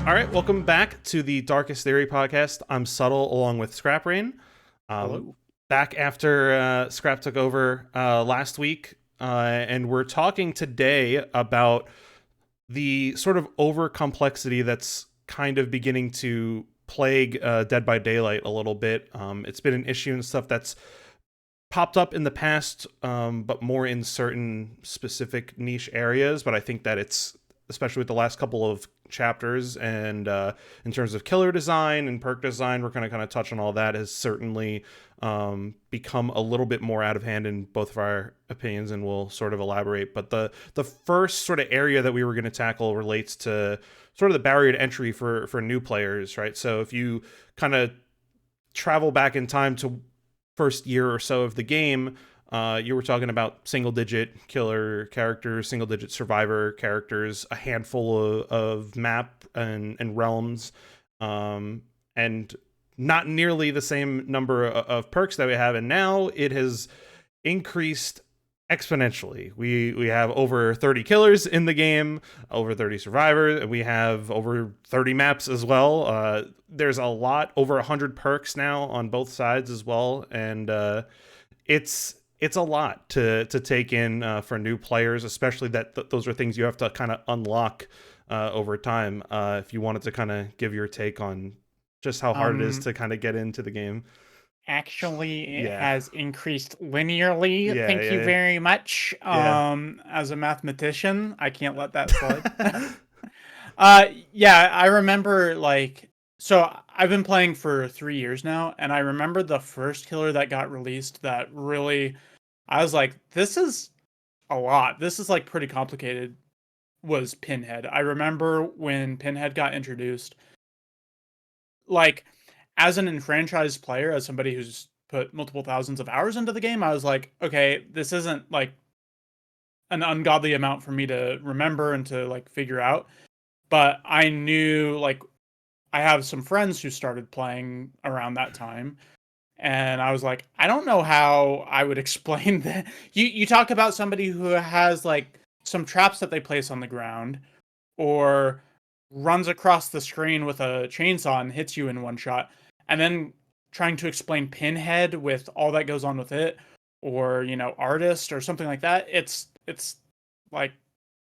All right, welcome back to the Darkest Theory podcast. I'm Subtle along with ScrapBrain. Hello. Back after Scrap took over last week, and we're talking today about the sort of over complexity that's kind of beginning to plague Dead by Daylight a little bit. It's been an issue and stuff that's popped up in the past, but more in certain specific niche areas. But I think that it's, especially with the last couple of chapters and in terms of killer design and perk design, we're going to kind of touch on all that, has certainly become a little bit more out of hand in both of our opinions, and we'll sort of elaborate. But the first sort of area that we were going to tackle relates to sort of the barrier to entry for new players, right? So if you kind of travel back in time to first year or so of the game, you were talking about single-digit killer characters, single-digit survivor characters, a handful of map and realms, and not nearly the same number of perks that we have. And now it has increased exponentially. We have over 30 killers in the game, over 30 survivors, and we have over 30 maps as well. There's a lot, over 100 perks now on both sides as well, and it's a lot to take in for new players, especially that those are things you have to kind of unlock over time. If you wanted to kind of give your take on just how hard it is Um, to kind of get into the game. Actually, it Yeah, has increased linearly. yeah, Thank you yeah, very much. yeah. As a mathematician, I can't let that slide. Yeah, I remember so I've been playing for 3 years now, and I remember the first killer that got released that really I was like, this is a lot. This is like pretty complicated, was Pinhead. I remember when Pinhead got introduced, like as an enfranchised player, as somebody who's put multiple thousands of hours into the game, I was like, okay, this isn't like an ungodly amount for me to remember and to like figure out. But I knew like I have some friends who started playing around that time. And I was like, I don't know how I would explain that. You talk about somebody who has like some traps that they place on the ground or runs across the screen with a chainsaw and hits you in one shot, and then trying to explain Pinhead with all that goes on with it, or artist or something like that. It's like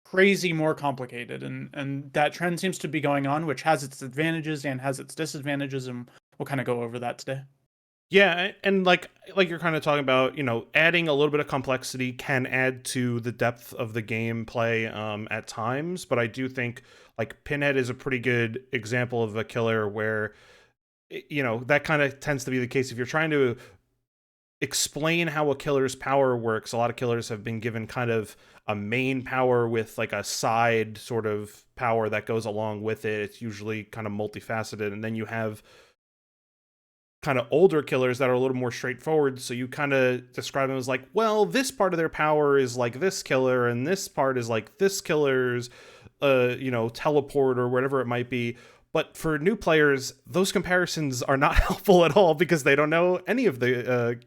crazy more complicated, and that trend seems to be going on, which has its advantages and has its disadvantages, and we'll kind of go over that today. Yeah, and like you're kind of talking about, adding a little bit of complexity can add to the depth of the gameplay at times, but I do think like Pinhead is a pretty good example of a killer where that kind of tends to be the case if you're trying to explain how a killer's power works. A lot of killers have been given kind of a main power with like a side sort of power that goes along with it. It's usually kind of multifaceted, and then you have kind of older killers that are a little more straightforward, so you kind of describe them as like, well, this part of their power is like this killer and this part is like this killer's teleport or whatever it might be. But for new players, those comparisons are not helpful at all because they don't know any of the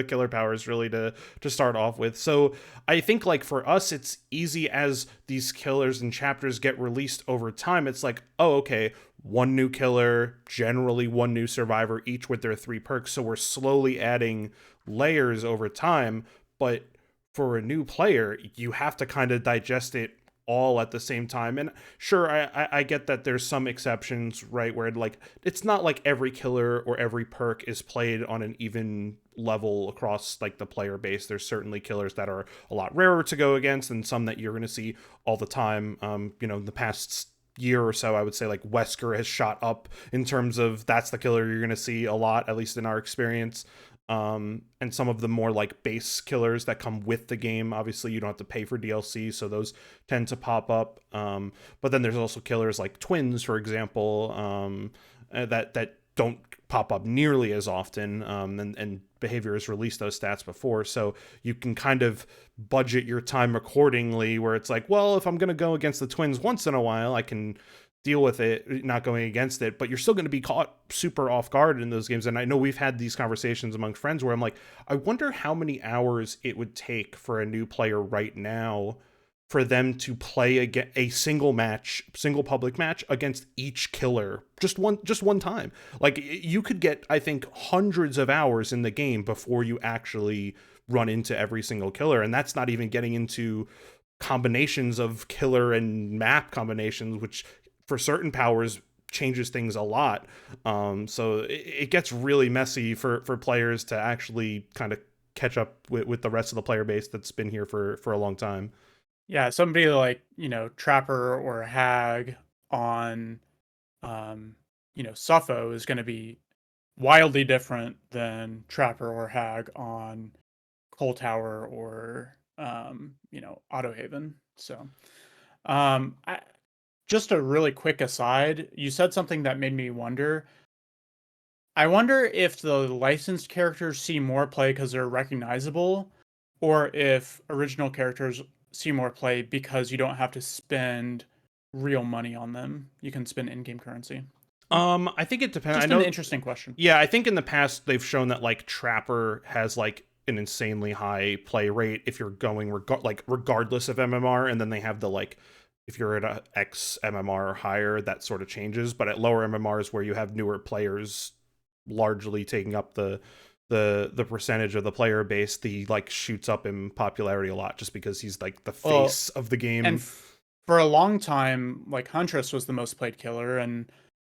killer powers really to start off with. So I think like for us, it's easy as these killers and chapters get released over time. It's like, oh, okay, one new killer, generally one new survivor, each with their 3 perks. So we're slowly adding layers over time. But for a new player, you have to kind of digest it all at the same time. And sure, I get that there's some exceptions, right, where like it's not like every killer or every perk is played on an even level across like the player base. There's certainly killers that are a lot rarer to go against and some that you're going to see all the time. In the past year or so, I would say like Wesker has shot up in terms of that's the killer you're going to see a lot, at least in our experience. And some of the more like base killers that come with the game, obviously you don't have to pay for DLC, so those tend to pop up. But then there's also killers like twins, for example, that don't pop up nearly as often, and Behavior has released those stats before, so you can kind of budget your time accordingly, where it's like, well, if I'm going to go against the twins once in a while, I can deal with it not going against it, but you're still going to be caught super off guard in those games. And I know we've had these conversations among friends where I'm like, I wonder how many hours it would take for a new player right now for them to play a single public match against each killer just one time. Like you could get, I think, hundreds of hours in the game before you actually run into every single killer, and that's not even getting into combinations of killer and map combinations, which for certain powers changes things a lot. So it gets really messy for players to actually kind of catch up with the rest of the player base that's been here for a long time. Yeah, somebody like, Trapper or Hag on, Suffo is going to be wildly different than Trapper or Hag on Coal Tower or, Autohaven. So, I, just a really quick aside, you said something that made me wonder. I wonder if the licensed characters see more play because they're recognizable, or if original characters see more play because you don't have to spend real money on them. You can spend in-game currency. I think it depends. I Just an know. interesting question. Yeah, I think in the past they've shown that like Trapper has like an insanely high play rate if you're going regardless of MMR, and then they have the like if you're at a X MMR or higher, that sort of changes. But at lower MMRs where you have newer players largely taking up the percentage of the player base, the like shoots up in popularity a lot just because he's like the Well, face of the and game. for a long time, like Huntress was the most played killer, and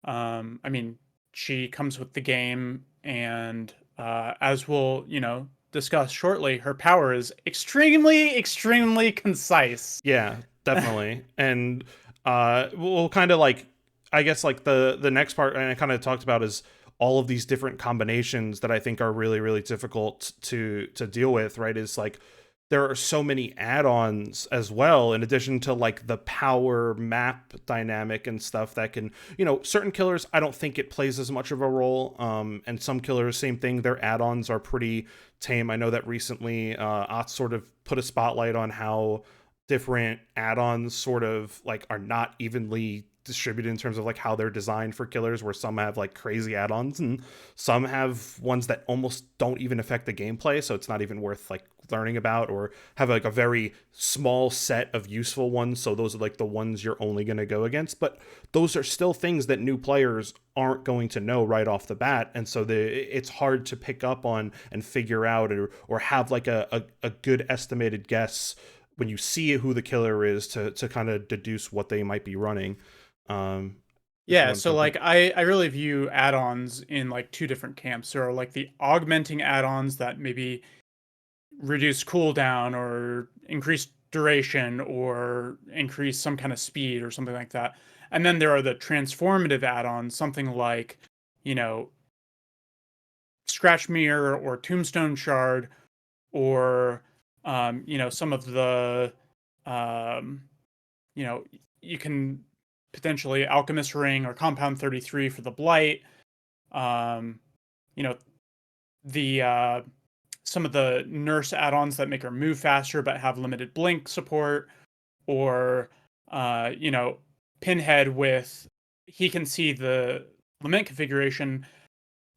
I mean, she comes with the game, and as we'll, discuss shortly, her power is extremely, extremely concise. Yeah, definitely. And we'll kind of like, I guess like the next part, and I kind of talked about, is all of these different combinations that I think are really really difficult to deal with. Right? Is like there are so many add-ons as well, in addition to like the power map dynamic and stuff that can, certain killers I don't think it plays as much of a role, and some killers, same thing, their add-ons are pretty tame. I know that recently Ots sort of put a spotlight on how different add-ons sort of like are not evenly distributed in terms of like how they're designed for killers, where some have like crazy add-ons and some have ones that almost don't even affect the gameplay, so it's not even worth like learning about, or have like a very small set of useful ones, so those are like the ones you're only going to go against. But those are still things that new players aren't going to know right off the bat, and so it's hard to pick up on and figure out, or have like a good estimated guess when you see who the killer is to kind of deduce what they might be running. If you Yeah, want to so jump in. like I really view add-ons in like two different camps. There are like the augmenting add-ons that maybe reduce cooldown or increase duration or increase some kind of speed or something like that. And then there are the transformative add-ons, something like, you know, Scratch Mirror or Tombstone Shard, or some of the um, you know, you can potentially Alchemist Ring or Compound 33 for the Blight. Um, you know, the some of the nurse add-ons that make her move faster but have limited blink support, or Pinhead with he can see the lament configuration,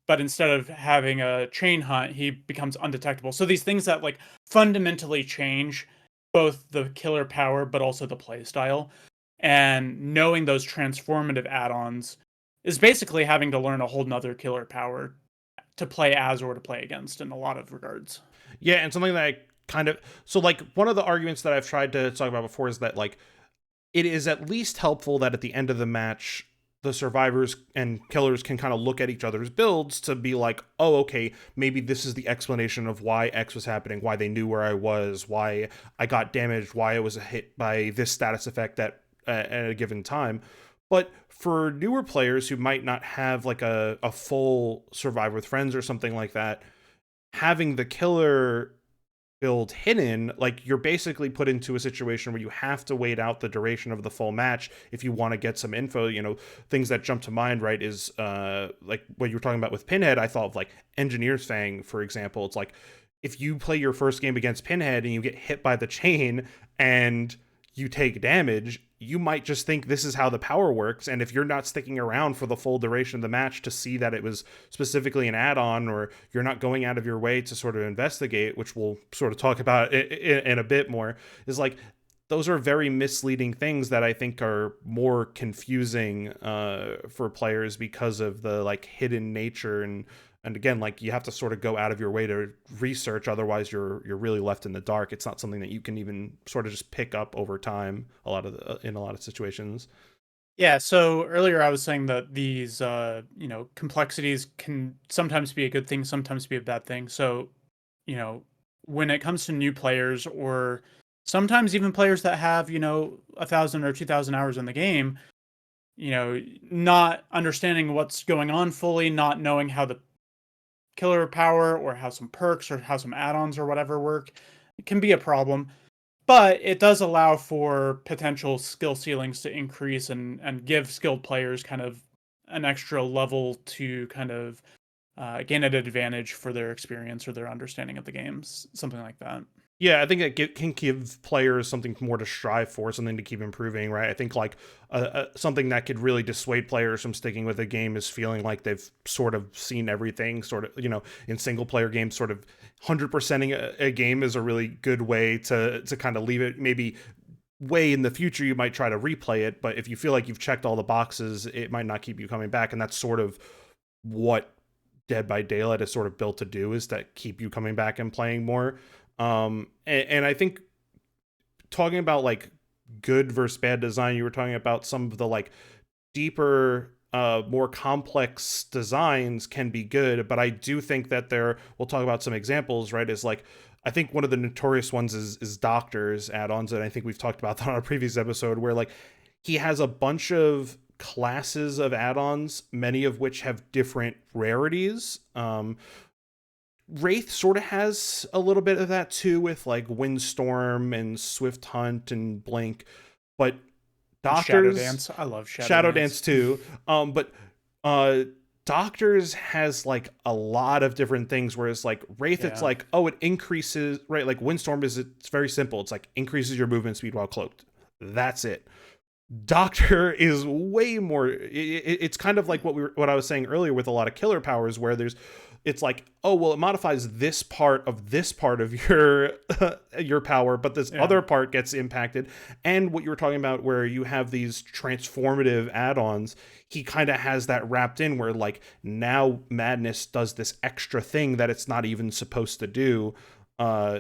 but instead of having a chain hunt, he becomes undetectable. So these things that like fundamentally change both the killer power but also the play style. And knowing those transformative add-ons is basically having to learn a whole nother killer power to play as or to play against in a lot of regards. Yeah, and something that I kind of, so like one of the arguments that I've tried to talk about before is that like it is at least helpful that at the end of the match the survivors and killers can kind of look at each other's builds to be like, oh, okay, maybe this is the explanation of why X was happening, why they knew where I was, why I got damaged, why I was hit by this status effect at a given time. But for newer players who might not have like a full survive with friends or something like that, having the killer build hidden, like you're basically put into a situation where you have to wait out the duration of the full match if you want to get some info. Things that jump to mind, right, is like what you were talking about with Pinhead. I thought of like Engineer's Fang, for example. It's like if you play your first game against Pinhead and you get hit by the chain and you take damage, you might just think this is how the power works. And if you're not sticking around for the full duration of the match to see that it was specifically an add-on, or you're not going out of your way to sort of investigate, which we'll sort of talk about in a bit more, is like those are very misleading things that I think are more confusing for players because of the like hidden nature. And again, like you have to sort of go out of your way to research, otherwise you're really left in the dark. It's not something that you can even sort of just pick up over time in a lot of situations. Yeah, so earlier I was saying that these complexities can sometimes be a good thing, sometimes be a bad thing. So, you know, when it comes to new players or sometimes even players that have, 1,000 or 2,000 hours in the game, not understanding what's going on fully, not knowing how the killer power or how some perks or how some add-ons or whatever work, it can be a problem. But it does allow for potential skill ceilings to increase and give skilled players kind of an extra level to kind of gain an advantage for their experience or their understanding of the games, something like that. Yeah, I think it can give players something more to strive for, something to keep improving, right? I think like something that could really dissuade players from sticking with a game is feeling like they've sort of seen everything. Sort of, in single player games, sort of 100%ing a game is a really good way to kind of leave it. Maybe way in the future you might try to replay it, but if you feel like you've checked all the boxes, it might not keep you coming back, and that's sort of what Dead by Daylight is sort of built to do, is that keep you coming back and playing more. And I think talking about like good versus bad design, you were talking about some of the like deeper, more complex designs can be good, but I do think that we'll talk about some examples, right? Is like, I think one of the notorious ones is Doctor's add-ons, and I think we've talked about that on a previous episode, where like he has a bunch of classes of add-ons, many of which have different rarities. Wraith sort of has a little bit of that too, with like Windstorm and Swift Hunt and Blink, but Shadow Doctors, Dance. I love Shadow Dance. Dance too. But uh Doctors has like a lot of different things, whereas like Wraith, it's Yeah. like, oh, it increases, right? Like Windstorm it's very simple. It's like increases your movement speed while cloaked. That's it. Doctor is way more. It's kind of like what I was saying earlier with a lot of killer powers, where it's like, oh well, it modifies this part of your your power, but this Yeah. other part gets impacted. And what you were talking about, where you have these transformative add-ons, he kind of has that wrapped in, where like now Madness does this extra thing that it's not even supposed to do.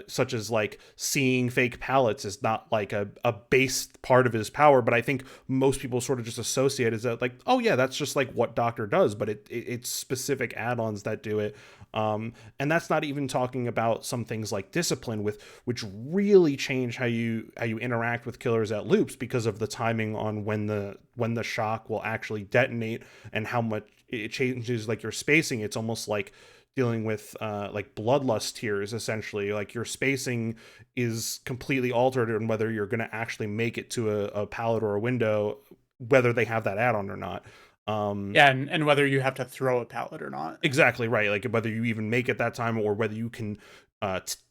Such as like seeing fake pallets is not like a base part of his power, but I think most people sort of just associate is that like, oh yeah, that's just like what Doctor does, but it's specific add-ons that do it. And that's not even talking about some things like Discipline, which really change how you interact with killers at loops, because of the timing on when the shock will actually detonate, and how much it changes like your spacing. It's almost like dealing with like bloodlust tiers, essentially. Like your spacing is completely altered in whether you're going to actually make it to a pallet or a window, whether they have that add-on or not. Yeah, and whether you have to throw a pallet or not. Exactly right. Like whether you even make it that time, or whether you can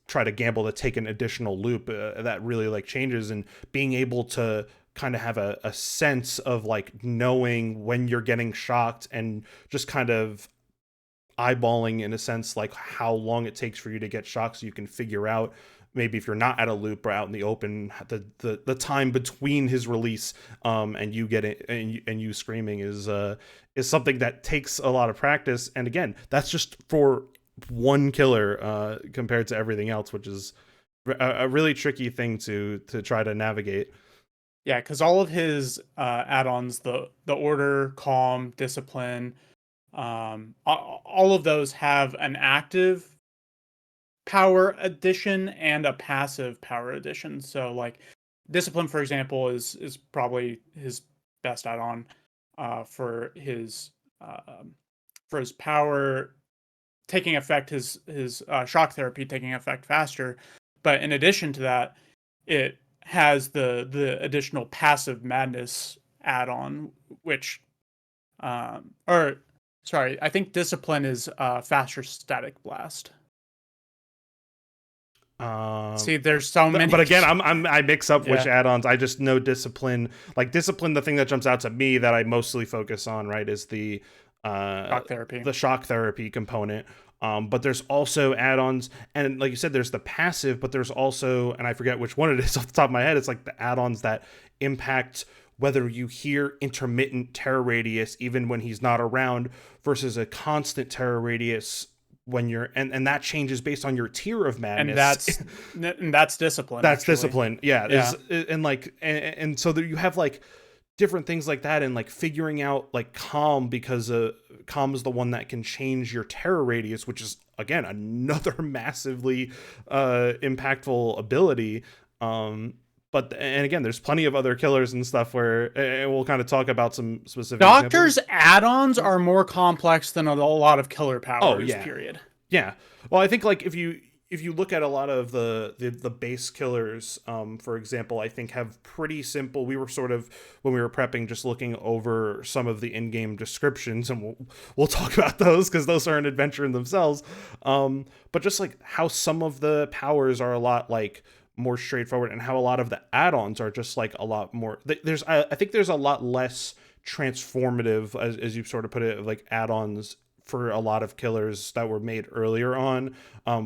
try to gamble to take an additional loop, that really like changes. And being able to kind of have a sense of like knowing when you're getting shocked, and just kind of eyeballing, in a sense, like how long it takes for you to get shocked, so you can figure out, maybe if you're not at a loop or out in the open, the time between his release and you get it, and you screaming is something that takes a lot of practice. And again, that's just for one killer compared to everything else, which is a really tricky thing to try to navigate. Yeah, because all of his add-ons, the Order, Calm, Discipline, all of those have an active power addition and a passive power addition. So like Discipline, for example, is probably his best add-on for his power taking effect, his shock therapy taking effect faster. But in addition to that, it has the additional passive madness add-on, which or sorry, I think Discipline is faster static blast. See, there's so many. But again, I mix up which Yeah, add-ons. I just know Discipline. Like Discipline, the thing that jumps out to me that I mostly focus on, right, is shock therapy. the shock therapy component. But there's also add-ons, and like you said, there's the passive, but there's also, and I forget which one it is off the top of my head. It's like the add-ons that impact whether you hear intermittent terror radius even when he's not around versus a constant terror radius when you're, and that changes based on your tier of And madness. that's discipline, That's actually. discipline. Yeah. Yeah. And like, and so there you have like different things like that, and like figuring out like calm, because calm is the one that can change your terror radius, which is again another massively impactful ability. But and again, there's plenty of other killers and stuff where, and we'll kind of talk about some specific examples. Doctor's add-ons are more complex than a lot of killer Oh powers, yeah. period. Yeah. Well, I think like if you look at a lot of the base killers, for example, I think have pretty simple. We were sort of, when we were prepping, just looking over some of the in-game descriptions, and we'll talk about those because those are an adventure in themselves. But just like how some of the powers are a lot like more straightforward, and how a lot of the add-ons are just like a lot more. There's I think there's a lot less transformative, as you sort of put it, like add-ons for a lot of killers that were made earlier on,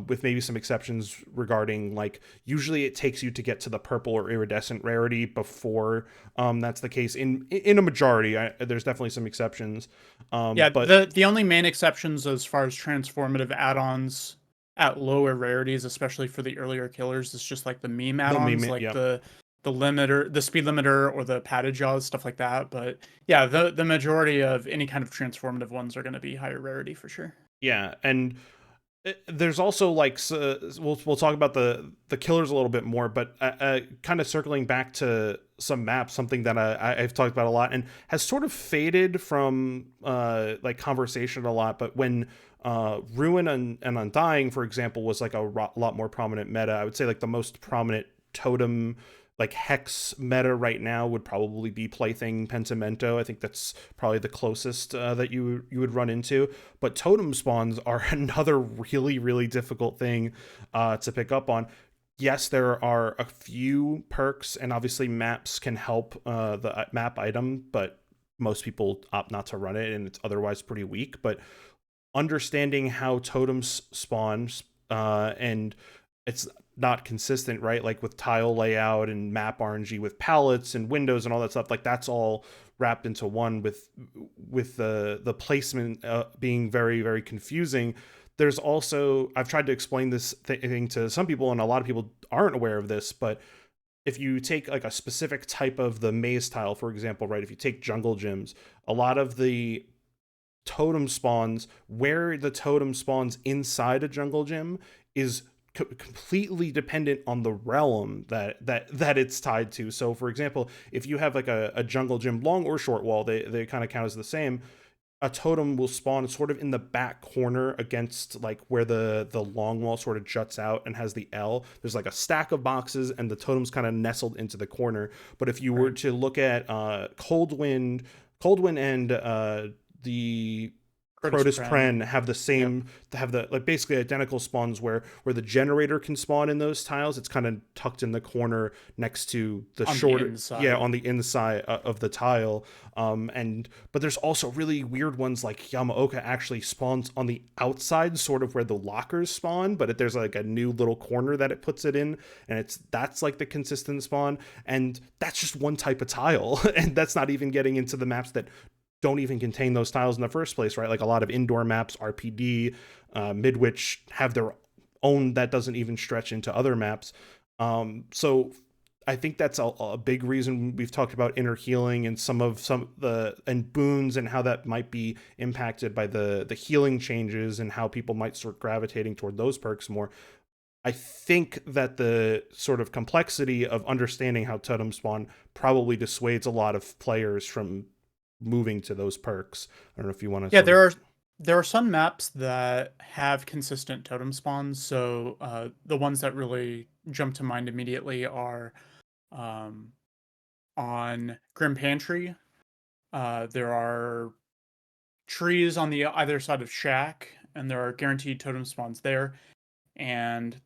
with maybe some exceptions regarding like usually it takes you to get to the purple or iridescent rarity before that's the case in a majority. There's definitely some exceptions, Yeah, but the only main exceptions as far as transformative add-ons at lower rarities, especially for the earlier killers, is just like the meme the add-ons, meme, like yeah. the limiter, the speed limiter, or the padded jaws, stuff like that. But yeah, the majority of any kind of transformative ones are going to be higher rarity for sure. Yeah, and there's also like we'll talk about the killers a little bit more, but kind of circling back to some maps, something that I've talked about a lot and has sort of faded from like conversation a lot. But when Ruin and Undying, for example, was like a lot more prominent meta, I would say like the most prominent totem like hex meta right now would probably be Plaything Pentimento. I think that's probably the closest that you would run into. But totem spawns are another really difficult thing to pick up on. Yes, there are a few perks, and obviously maps can help the map item, but most people opt not to run it, and it's otherwise pretty weak. But understanding how totems spawn, and it's not consistent, right? Like with tile layout and map RNG with palettes and windows and all that stuff, like that's all wrapped into one with the placement being very confusing. There's also, I've tried to explain this thing to some people, and a lot of people aren't aware of this, but if you take like a specific type of the maze tile, for example, right? If you take jungle gyms, a lot of the totem spawns, where the totem spawns inside a jungle gym is completely dependent on the realm that it's tied to. So for example, if you have like a jungle gym, long or short wall, they kind of count as the same. A totem will spawn sort of in the back corner against like where the long wall sort of juts out and has the L. There's like a stack of boxes, and the totem's kind of nestled into the corner. But if you were to look at Cold Wind and the Crotus Pren have the same, have the like basically identical spawns where the generator can spawn in those tiles. It's kind of tucked in the corner next to the On shorter, the inside. yeah, on the inside of the tile. And but there's also really weird ones like Yamaoka actually spawns on the outside, sort of where the lockers spawn, but there's like a new little corner that it puts it in, and that's like the consistent spawn, and that's just one type of tile, and that's not even getting into the maps that don't even contain those tiles in the first place, right? Like a lot of indoor maps, RPD, Midwich have their own that doesn't even stretch into other maps. So I think that's a big reason we've talked about inner healing and some the and boons and how that might be impacted by the healing changes and how people might start gravitating toward those perks more. I think that the sort of complexity of understanding how totem spawn probably dissuades a lot of players from moving to those perks. I don't know if you want to Yeah, sort of. there are some maps that have consistent totem spawns. So the ones that really jump to mind immediately are um, on Grim Pantry. There are trees on the either side of Shack, and there are guaranteed totem spawns there. And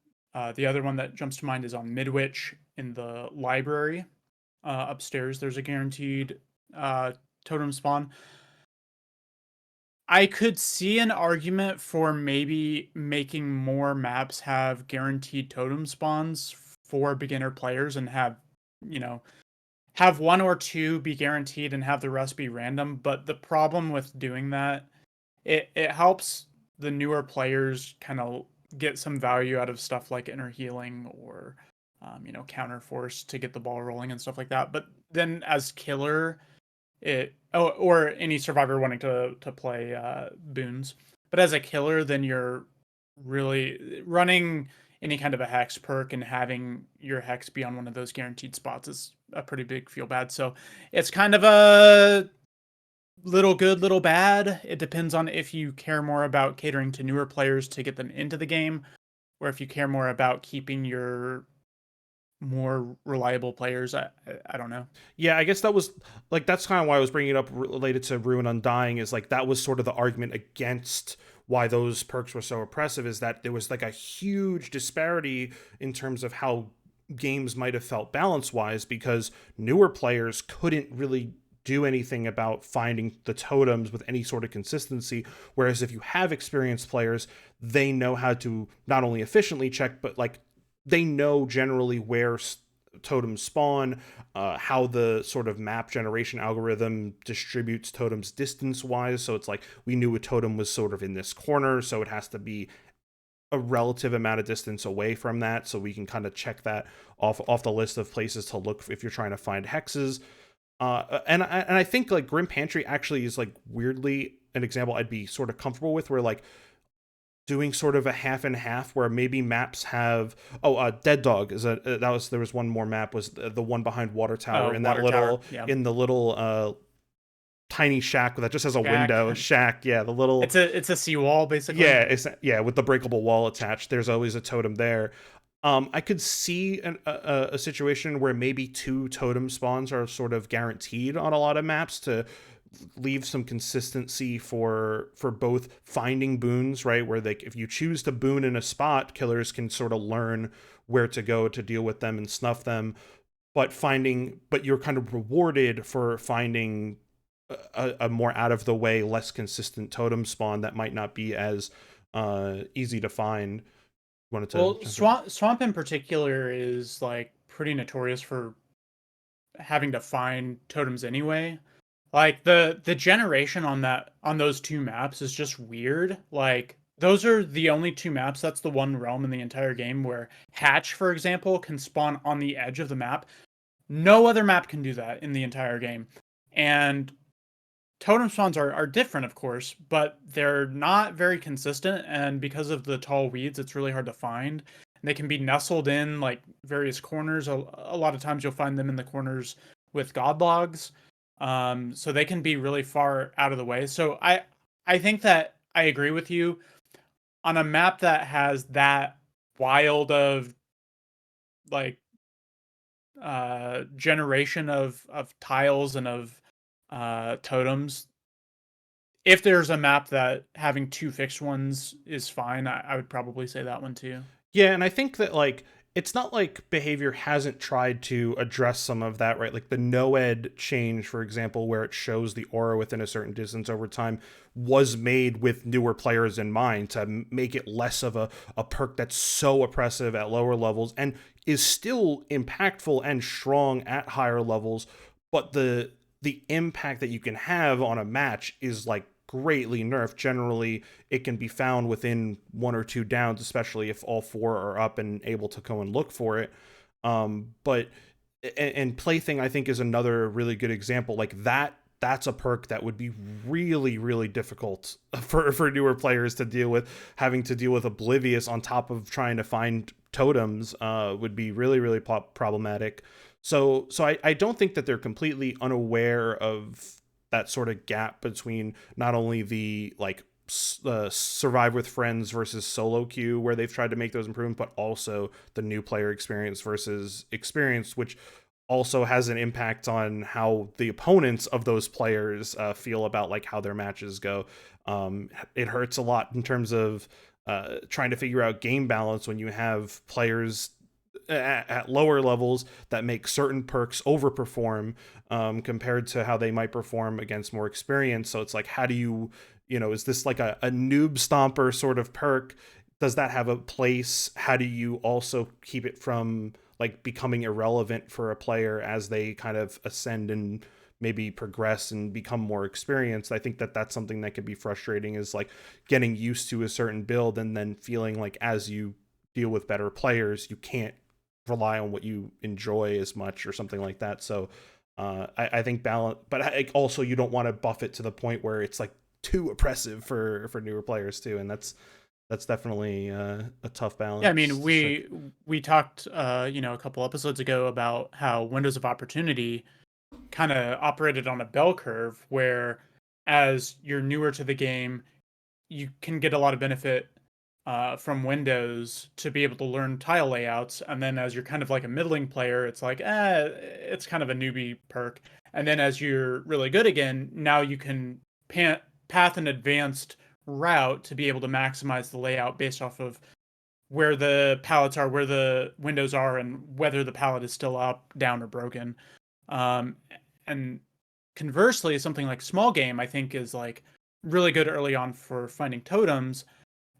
the other one that jumps to mind is on Midwich in the library upstairs. There's a guaranteed totem spawn. I could see an argument for maybe making more maps have guaranteed totem spawns for beginner players and you know, have one or two be guaranteed and have the rest be random. But the problem with doing that, it helps the newer players kind of get some value out of stuff like inner healing or counter force to get the ball rolling and stuff like that. But then as killer, or any survivor wanting to play boons. But as a killer, then you're really running any kind of a hex perk, and having your hex be on one of those guaranteed spots is a pretty big feel bad. So it's kind of a little good, little bad. It depends on if you care more about catering to newer players to get them into the game, or if you care more about keeping your more reliable players. I don't know. Yeah, I guess that was like that's kind of why I was bringing it up related to Ruin Undying, is like that was sort of the argument against why those perks were so oppressive, is that there was like a huge disparity in terms of how games might have felt balance wise, because newer players couldn't really do anything about finding the totems with any sort of consistency, whereas if you have experienced players, they know how to not only efficiently check, but like they know generally where totems spawn, how the sort of map generation algorithm distributes totems distance wise. So it's like we knew a totem was sort of in this corner, so it has to be a relative amount of distance away from that, so we can kind of check that off the list of places to look if you're trying to find hexes. And I think like Grim Pantry actually is like weirdly an example I'd be sort of comfortable with, where like doing sort of a half and half, where maybe maps have Dead Dog is there was one more map, was the one behind Water Tower, in that Water tower. little Yeah. in the little tiny shack that just has a Shack. window shack. Yeah, the little It's a seawall basically. yeah, yeah, with the breakable wall attached. There's always a totem there. I could see a situation where maybe two totem spawns are sort of guaranteed on a lot of maps to leave some consistency for both finding boons, right? Where they, if you choose to boon in a spot, killers can sort of learn where to go to deal with them and snuff them. But you're kind of rewarded for finding a more out of the way, less consistent totem spawn that might not be as easy to find. Wanted to Well, jump in. swamp in particular is like pretty notorious for having to find totems anyway. Like the generation on those two maps is just weird. Like those are the only two maps. That's the one realm in the entire game where Hatch, for example, can spawn on the edge of the map. No other map can do that in the entire game. And totem spawns are different, of course, but they're not very consistent. And because of the tall weeds, it's really hard to find. They can be nestled in like various corners. A lot of times you'll find them in the corners with god logs. So they can be really far out of the way. So I think that I agree with you on a map that has that wild of like generation of tiles and of totems. If there's a map that having two fixed ones is fine, I would probably say that one too. Yeah, and I think that like it's not like behavior hasn't tried to address some of that, right? Like the no-ed change, for example, where it shows the aura within a certain distance over time, was made with newer players in mind to make it less of a perk that's so oppressive at lower levels and is still impactful and strong at higher levels, but the impact that you can have on a match is like greatly nerfed. Generally, it can be found within one or two downs, especially if all four are up and able to go and look for it. But and Plaything, I think, is another really good example. Like that's a perk that would be really, really difficult for newer players to deal with. Having to deal with Oblivious on top of trying to find totems would be really, really problematic. So I don't think that they're completely unaware of that sort of gap between not only the like survive with friends versus solo queue, where they've tried to make those improvements, but also the new player experience versus experience, which also has an impact on how the opponents of those players feel about like how their matches go. It hurts a lot in terms of trying to figure out game balance when you have players at lower levels that make certain perks overperform compared to how they might perform against more experience. So it's like, how do you is this like a noob stomper sort of perk? Does that have a place? How do you also keep it from like becoming irrelevant for a player as they kind of ascend and maybe progress and become more experienced? I think that that's something that could be frustrating, is like getting used to a certain build and then feeling like as you deal with better players, you can't rely on what you enjoy as much or something like that. So I think balance, but also you don't want to buff it to the point where it's like too oppressive for newer players too, and that's definitely a tough Yeah, I mean, balance to strike. we talked, a couple episodes ago about how windows of opportunity kind of operated on a bell curve, where as you're newer to the game, you can get a lot of benefit from Windows to be able to learn tile layouts, and then as you're kind of like a middling player, it's like, it's kind of a newbie perk. And then as you're really good again, now you can path an advanced route to be able to maximize the layout based off of where the pallets are, where the windows are, and whether the pallet is still up, down, or broken. Um, and conversely, something like small game, I think, is like really good early on for finding totems,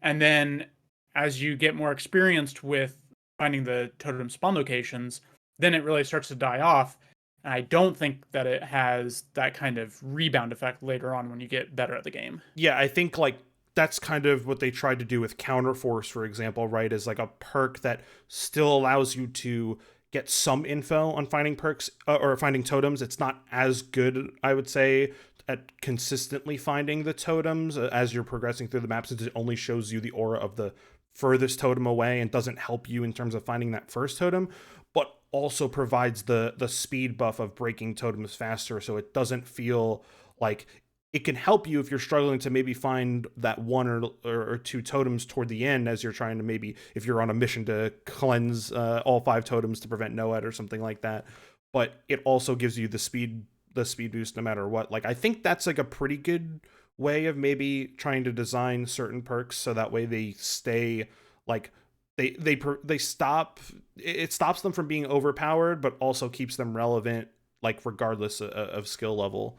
and then as you get more experienced with finding the totem spawn locations, then it really starts to die off. And I don't think that it has that kind of rebound effect later on when you get better at the game. Yeah, I think like that's kind of what they tried to do with Counterforce, for example, right? Is like a perk that still allows you to get some info on finding perks or finding totems. It's not as good, I would say, at consistently finding the totems as you're progressing through the map, since it only shows you the aura of the furthest totem away and doesn't help you in terms of finding that first totem, but also provides the speed buff of breaking totems faster, so it doesn't feel like it can help you if you're struggling to maybe find that one or two totems toward the end, as you're trying to, maybe if you're on a mission to cleanse all 5 totems to prevent Noed or something like that. But it also gives you the speed boost no matter what. Like I think that's like a pretty good way of maybe trying to design certain perks so that way they stay like they stop, it stops them from being overpowered but also keeps them relevant, like regardless of skill level.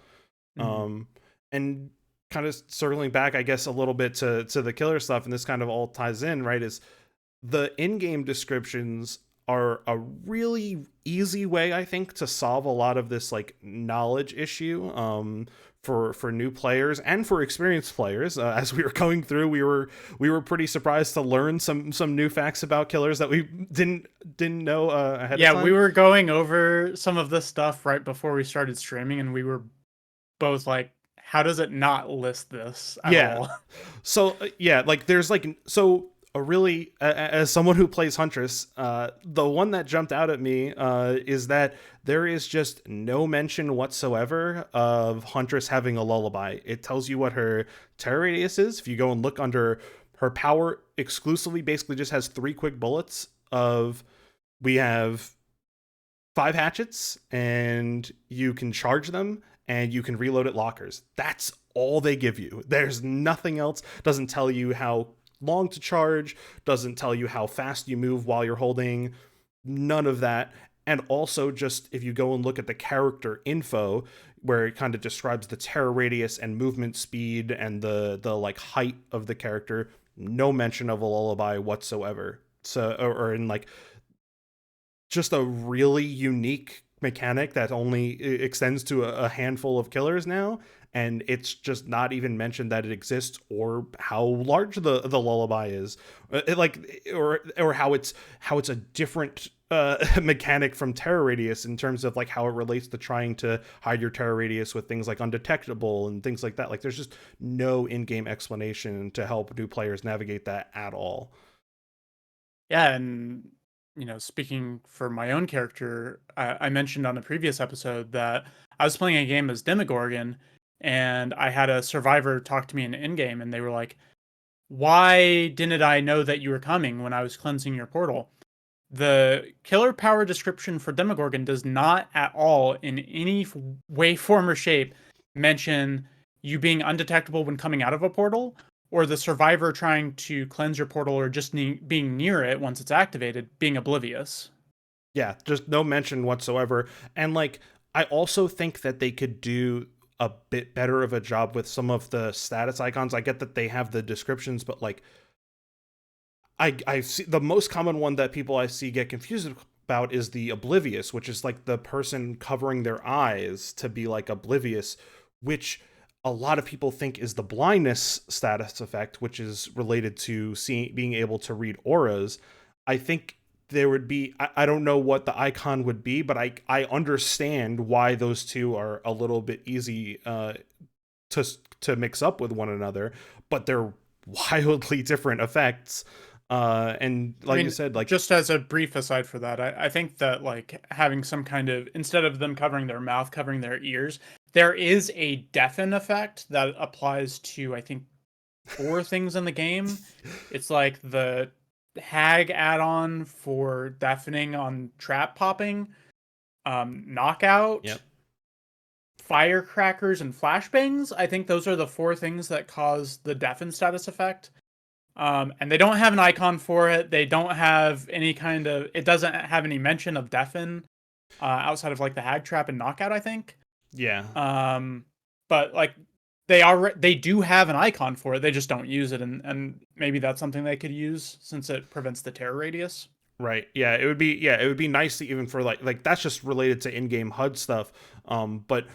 Mm-hmm. um and kind of circling back, I guess, a little bit to the killer stuff, and this kind of all ties in, right? Is the in-game descriptions are a really easy way, I think, to solve a lot of this like knowledge issue, for new players and for experienced players. As we were going through, we were pretty surprised to learn some new facts about killers that we didn't know ahead of Yeah, we time. were going over some of this stuff right before we started streaming, and we were both like, how does it not list this at Yeah. all? So yeah, like there's like, so a really as someone who plays Huntress, the one that jumped out at me is that there is just no mention whatsoever of Huntress having a lullaby. It tells you what her terror radius is. If you go and look under her power, exclusively basically just has 3 quick bullets of, we have 5 hatchets and you can charge them and you can reload at lockers. That's all they give you. There's nothing else. Doesn't tell you how long to charge, doesn't tell you how fast you move while you're holding, none of that. And also, just if you go and look at the character info, where it kind of describes the terror radius and movement speed and the like height of the character, no mention of a lullaby whatsoever. So, or in like just a really unique mechanic that only extends to a handful of killers now, and it's just not even mentioned that it exists or how large the lullaby is. Like, or how it's a different mechanic from terror radius in terms of like how it relates to trying to hide your terror radius with things like undetectable and things like that. Like there's just no in-game explanation to help new players navigate that at all. Yeah, and speaking for my own character, I mentioned on a previous episode that I was playing a game as Demogorgon, and I had a survivor talk to me in in-game, and they were like, "Why didn't I know that you were coming when I was cleansing your portal?" The killer power description for Demogorgon does not at all, in any way, form, or shape, mention you being undetectable when coming out of a portal, or the survivor trying to cleanse your portal, or just being near it once it's activated, being oblivious. Yeah, just no mention whatsoever. And like, I also think that they could do a bit better of a job with some of the status icons. I get that they have the descriptions, but like I see the most common one that people I see get confused about is the oblivious, which is like the person covering their eyes to be like oblivious, which a lot of people think is the blindness status effect, which is related to being able to read auras. I think there would be I don't know what the icon would be, but I understand why those two are a little bit easy to mix up with one another, but they're wildly different effects. And I like you mean, said, like just as a brief aside for that, I think that like having some kind of, instead of them covering their mouth, covering their ears, there is a deafen effect that applies to, I think, 4 things in the game. It's like the hag add-on for deafening on trap popping, knockout, yep, firecrackers, and flashbangs. I think those are the 4 things that cause the deafen status effect. And they don't have an icon for it. They don't have any kind of, it doesn't have any mention of deafen outside of like the hag trap and knockout, I think. yeah. But like they do have an icon for it. They just don't use it, and maybe that's something they could use since it prevents the terror radius. Right. Yeah, it would be nice to even for like that's just related to in-game HUD stuff. But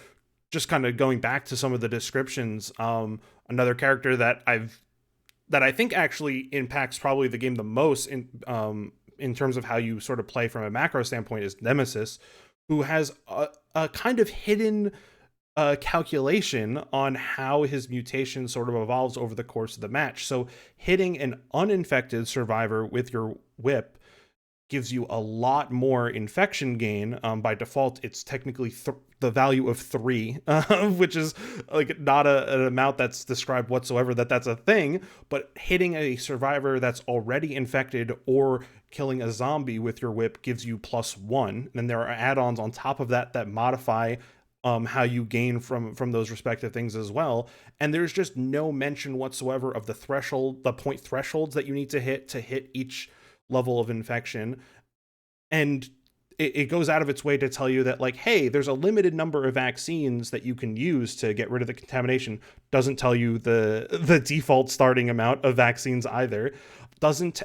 just kind of going back to some of the descriptions, another character that I think actually impacts probably the game the most in terms of how you sort of play from a macro standpoint is Nemesis, who has a kind of hidden calculation on how his mutation sort of evolves over the course of the match. So hitting an uninfected survivor with your whip gives you a lot more infection gain. By default, it's technically the value of 3, which is like not an amount that's described whatsoever that's a thing. But hitting a survivor that's already infected or killing a zombie with your whip gives you +1. And there are add-ons on top of that that modify how you gain from those respective things as well. And there's just no mention whatsoever of the point thresholds that you need to hit each level of infection. And it goes out of its way to tell you that like, hey, there's a limited number of vaccines that you can use to get rid of the contamination. Doesn't tell you the default starting amount of vaccines either.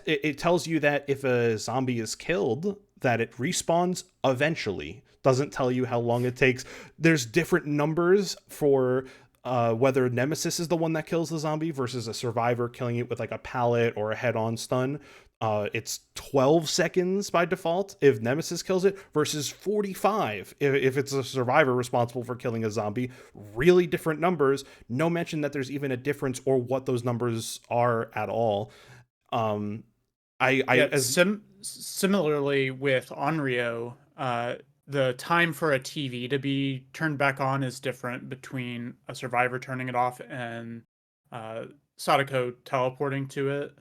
It tells you that if a zombie is killed, that it respawns eventually. Doesn't tell you how long it takes. There's different numbers for whether Nemesis is the one that kills the zombie versus a survivor killing it with like a pallet or a head-on stun. It's 12 seconds by default if Nemesis kills it versus 45 if it's a survivor responsible for killing a zombie. Really different numbers. No mention that there's even a difference or what those numbers are at all. Similarly with Onryo, the time for a TV to be turned back on is different between a survivor turning it off and Sadako teleporting to it.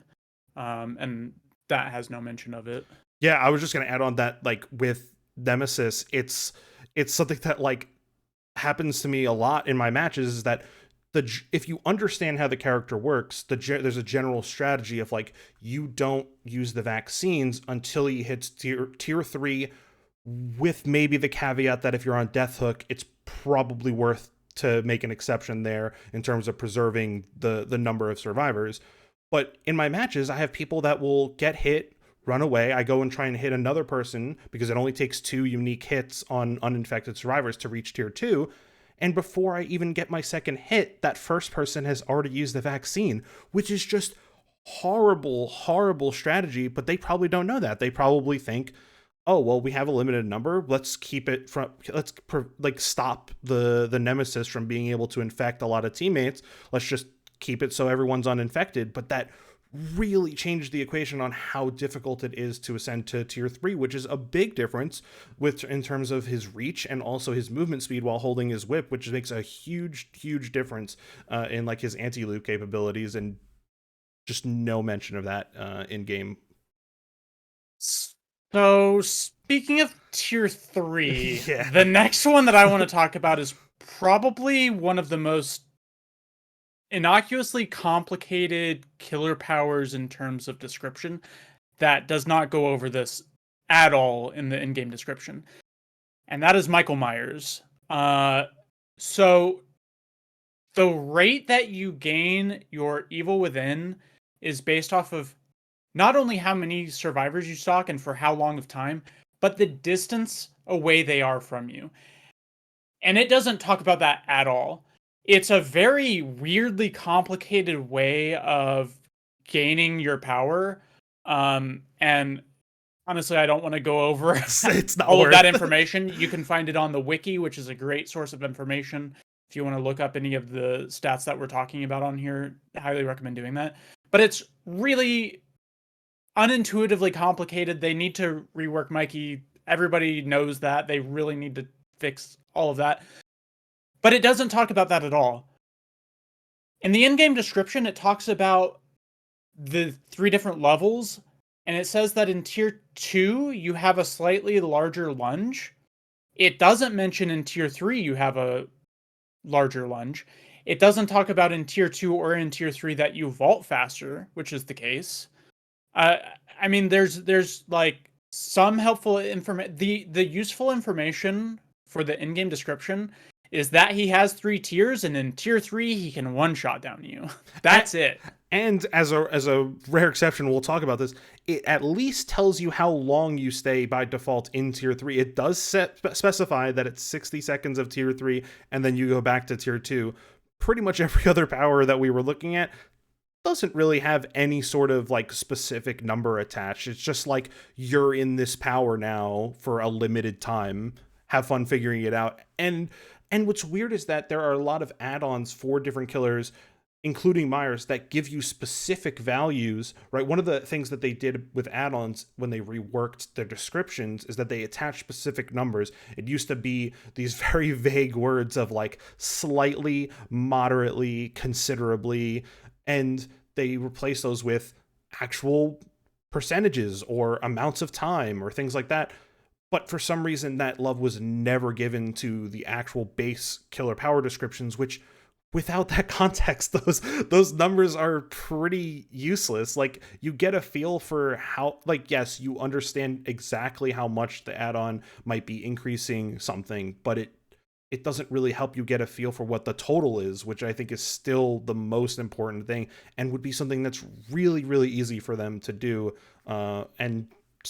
And that has no mention of it. Yeah, I was just gonna add on that, like with Nemesis, it's something that like happens to me a lot in my matches. Is that if you understand how the character works, there's a general strategy of like you don't use the vaccines until he hits tier 3, with maybe the caveat that if you're on Death Hook, it's probably worth to make an exception there in terms of preserving the number of survivors. But in my matches, I have people that will get hit, run away. I go and try and hit another person because it only takes 2 unique hits on uninfected survivors to reach tier 2. And before I even get my second hit, that first person has already used the vaccine, which is just horrible, horrible strategy. But they probably don't know that. They probably think, oh, well, we have a limited number. Let's keep it stop the Nemesis from being able to infect a lot of teammates. Let's just keep it so everyone's uninfected. But that really changed the equation on how difficult it is to ascend to tier 3, which is a big difference in terms of his reach and also his movement speed while holding his whip, which makes a huge difference in like his anti-loop capabilities, and just no mention of that in game. So speaking of tier 3, Yeah. the next one that I want to talk about is probably one of the most innocuously complicated killer powers in terms of description that does not go over this at all in the in-game description. And that is Michael Myers. So the rate that you gain your evil within is based off of not only how many survivors you stalk and for how long of time, but the distance away they are from you. And it doesn't talk about that at all. It's a very weirdly complicated way of gaining your power. And honestly, I don't want to go over It's not all of that worth. information. You can find it on the wiki, which is a great source of information. If you want to look up any of the stats that we're talking about on here, I highly recommend doing that. But it's really unintuitively complicated. They need to rework Mikey. Everybody knows that. They really need to fix all of that. But it doesn't talk about that at all. In the in-game description, it talks about the 3 different levels, and it says that in tier 2, you have a slightly larger lunge. It doesn't mention in tier 3 you have a larger lunge. It doesn't talk about in tier 2 or in tier 3 that you vault faster, which is the case. I mean, there's like some helpful information. The useful information for the in-game description is that he has 3 tiers, and in tier 3 he can one-shot down you. That's it. And as a rare exception, we'll talk about this. It at least tells you how long you stay by default in tier 3. It does specify that it's 60 seconds of tier 3, and then you go back to tier 2. Pretty much every other power that we were looking at doesn't really have any sort of like specific number attached. It's just like, you're in this power now for a limited time. Have fun figuring it out. And what's weird is that there are a lot of add-ons for different killers, including Myers, that give you specific values, right? One of the things that they did with add-ons when they reworked their descriptions is that they attached specific numbers. It used to be these very vague words of like slightly, moderately, considerably, and they replaced those with actual percentages or amounts of time or things like that. But for some reason, that love was never given to the actual base killer power descriptions, which without that context, those numbers are pretty useless. Like, you get a feel for how, like, yes, you understand exactly how much the add-on might be increasing something, but it doesn't really help you get a feel for what the total is, which I think is still the most important thing and would be something that's really, really easy for them to do, and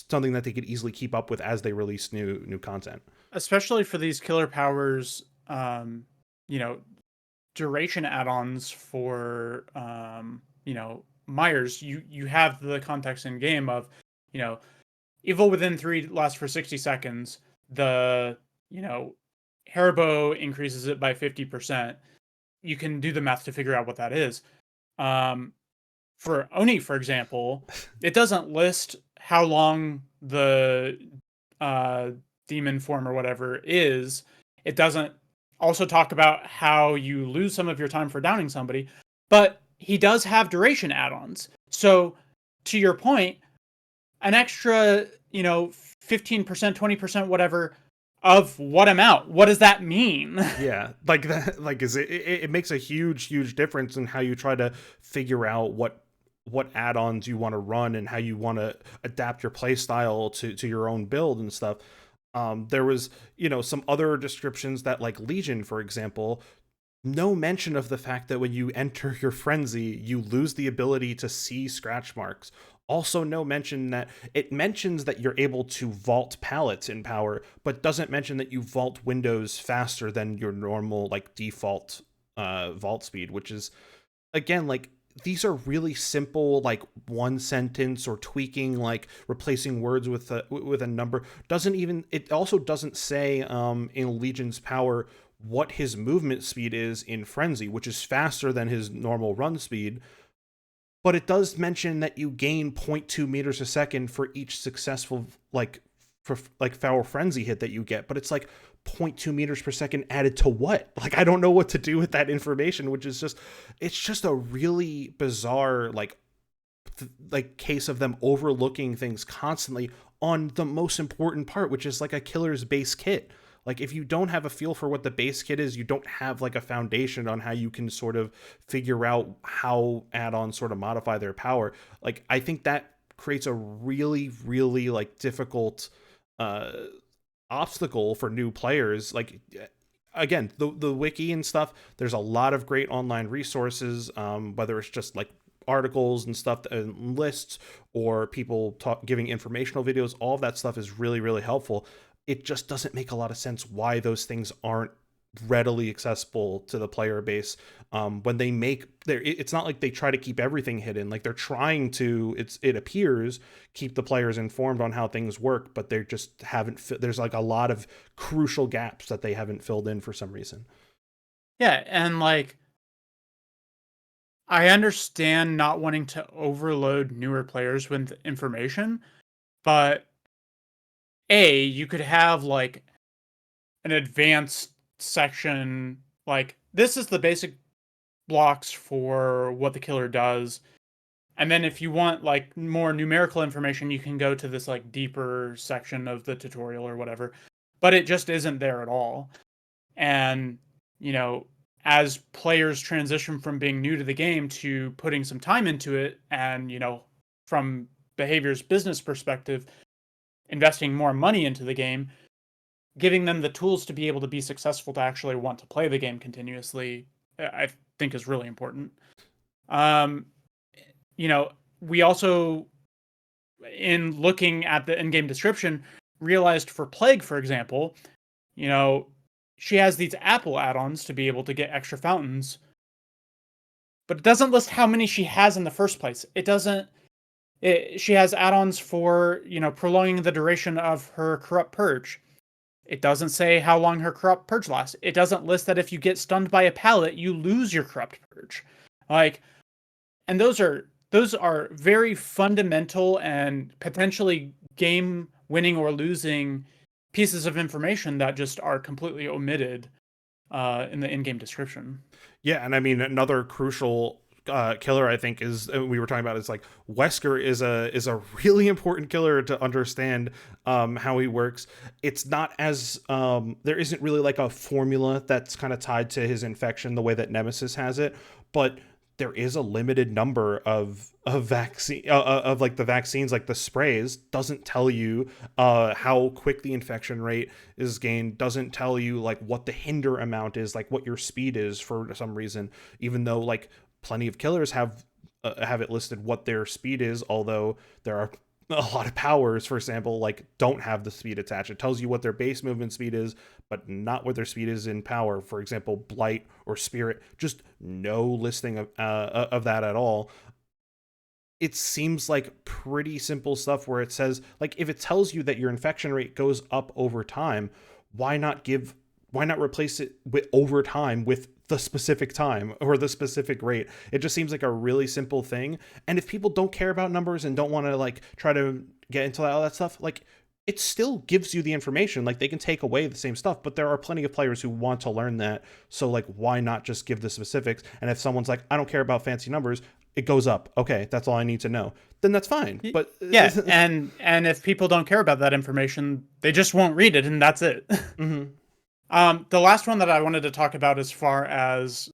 something that they could easily keep up with as they release new content. Especially for these killer powers, you know, duration add-ons for Myers, you have the context in game of, evil within 3 lasts for 60 seconds. The, Haribo increases it by 50%. You can do the math to figure out what that is. For Oni, for example, it doesn't list how long the demon form or whatever is. It doesn't also talk about how you lose some of your time for downing somebody, but he does have duration add-ons. So to your point, an extra, 15%, 20%, whatever, of what amount? What does that mean? Yeah, like that, like, is it makes a huge difference in how you try to figure out what add-ons you want to run and how you want to adapt your play style to your own build and stuff. There was, some other descriptions that, like Legion, for example, no mention of the fact that when you enter your frenzy, you lose the ability to see scratch marks. Also, no mention that it mentions that you're able to vault pallets in power, but doesn't mention that you vault windows faster than your normal, like, default vault speed, which is, again, like, these are really simple, like, one sentence or tweaking, like replacing words with a number. It also doesn't say in Legion's power what his movement speed is in frenzy, which is faster than his normal run speed. But it does mention that you gain 0.2 meters a second for each successful, like, foul frenzy hit that you get. But it's like 0.2 meters per second added to what? Like, I don't know what to do with that information, which is it's just a really bizarre, like case of them overlooking things constantly on the most important part, which is like a killer's base kit. Like, if you don't have a feel for what the base kit is, you don't have like a foundation on how you can sort of figure out how add-ons sort of modify their power. Like, I think that creates a really like difficult obstacle for new players. Like, again, the wiki and stuff, there's a lot of great online resources, whether it's just like articles and stuff and lists, or people giving informational videos. All of that stuff is really, really helpful. It just doesn't make a lot of sense why those things aren't readily accessible to the player base. When they make there, it's not like they try to keep everything hidden. Like they're trying to, it appears, keep the players informed on how things work, but they just haven't there's like a lot of crucial gaps that they haven't filled in for some reason. Yeah, and like I understand not wanting to overload newer players with information, but you could have like an advanced section, like this is the basic blocks for what the killer does. And then if you want like more numerical information, you can go to this like deeper section of the tutorial or whatever. But it just isn't there at all. And, you know, as players transition from being new to the game to putting some time into it, and, you know, from behavior's business perspective, investing more money into the game, giving them the tools to be able to be successful to actually want to play the game continuously, I think is really important. Um, you know, we also, in looking at the in-game description, realized for Plague, for example, you know, she has these Apple add-ons to be able to get extra fountains, but it doesn't list how many she has in the first place. It doesn't. She has add-ons for, you know, prolonging the duration of her corrupt purge. It doesn't say how long her corrupt purge lasts. It doesn't list that if you get stunned by a pallet, you lose your corrupt purge. Like, and those are very fundamental and potentially game winning or losing pieces of information that just are completely omitted in the in-game description. Yeah, and I mean another crucial killer I think is, we were talking about, is like Wesker is a really important killer to understand how he works. It's not as there isn't really like a formula that's kind of tied to his infection the way that Nemesis has it, but there is a limited number of vaccine of like the vaccines, like the sprays, doesn't tell you how quick the infection rate is gained, doesn't tell you like what the hinder amount is, like what your speed is for some reason, even though like plenty of killers have it listed what their speed is, although there are a lot of powers, for example, like don't have the speed attached. It tells you what their base movement speed is, but not what their speed is in power. For example, Blight or Spirit, just no listing of that at all. It seems like pretty simple stuff where it says, like, if it tells you that your infection rate goes up over time, why not replace it with over time with the specific time or the specific rate? It just seems like a really simple thing. And if people don't care about numbers and don't want to like try to get into all that stuff, like it still gives you the information. Like they can take away the same stuff, but there are plenty of players who want to learn that. So like, why not just give the specifics? And if someone's like, I don't care about fancy numbers, it goes up. Okay, that's all I need to know. Then that's fine. But Yeah, and if people don't care about that information, they just won't read it, and that's it. mm-hmm. The last one that I wanted to talk about, as far as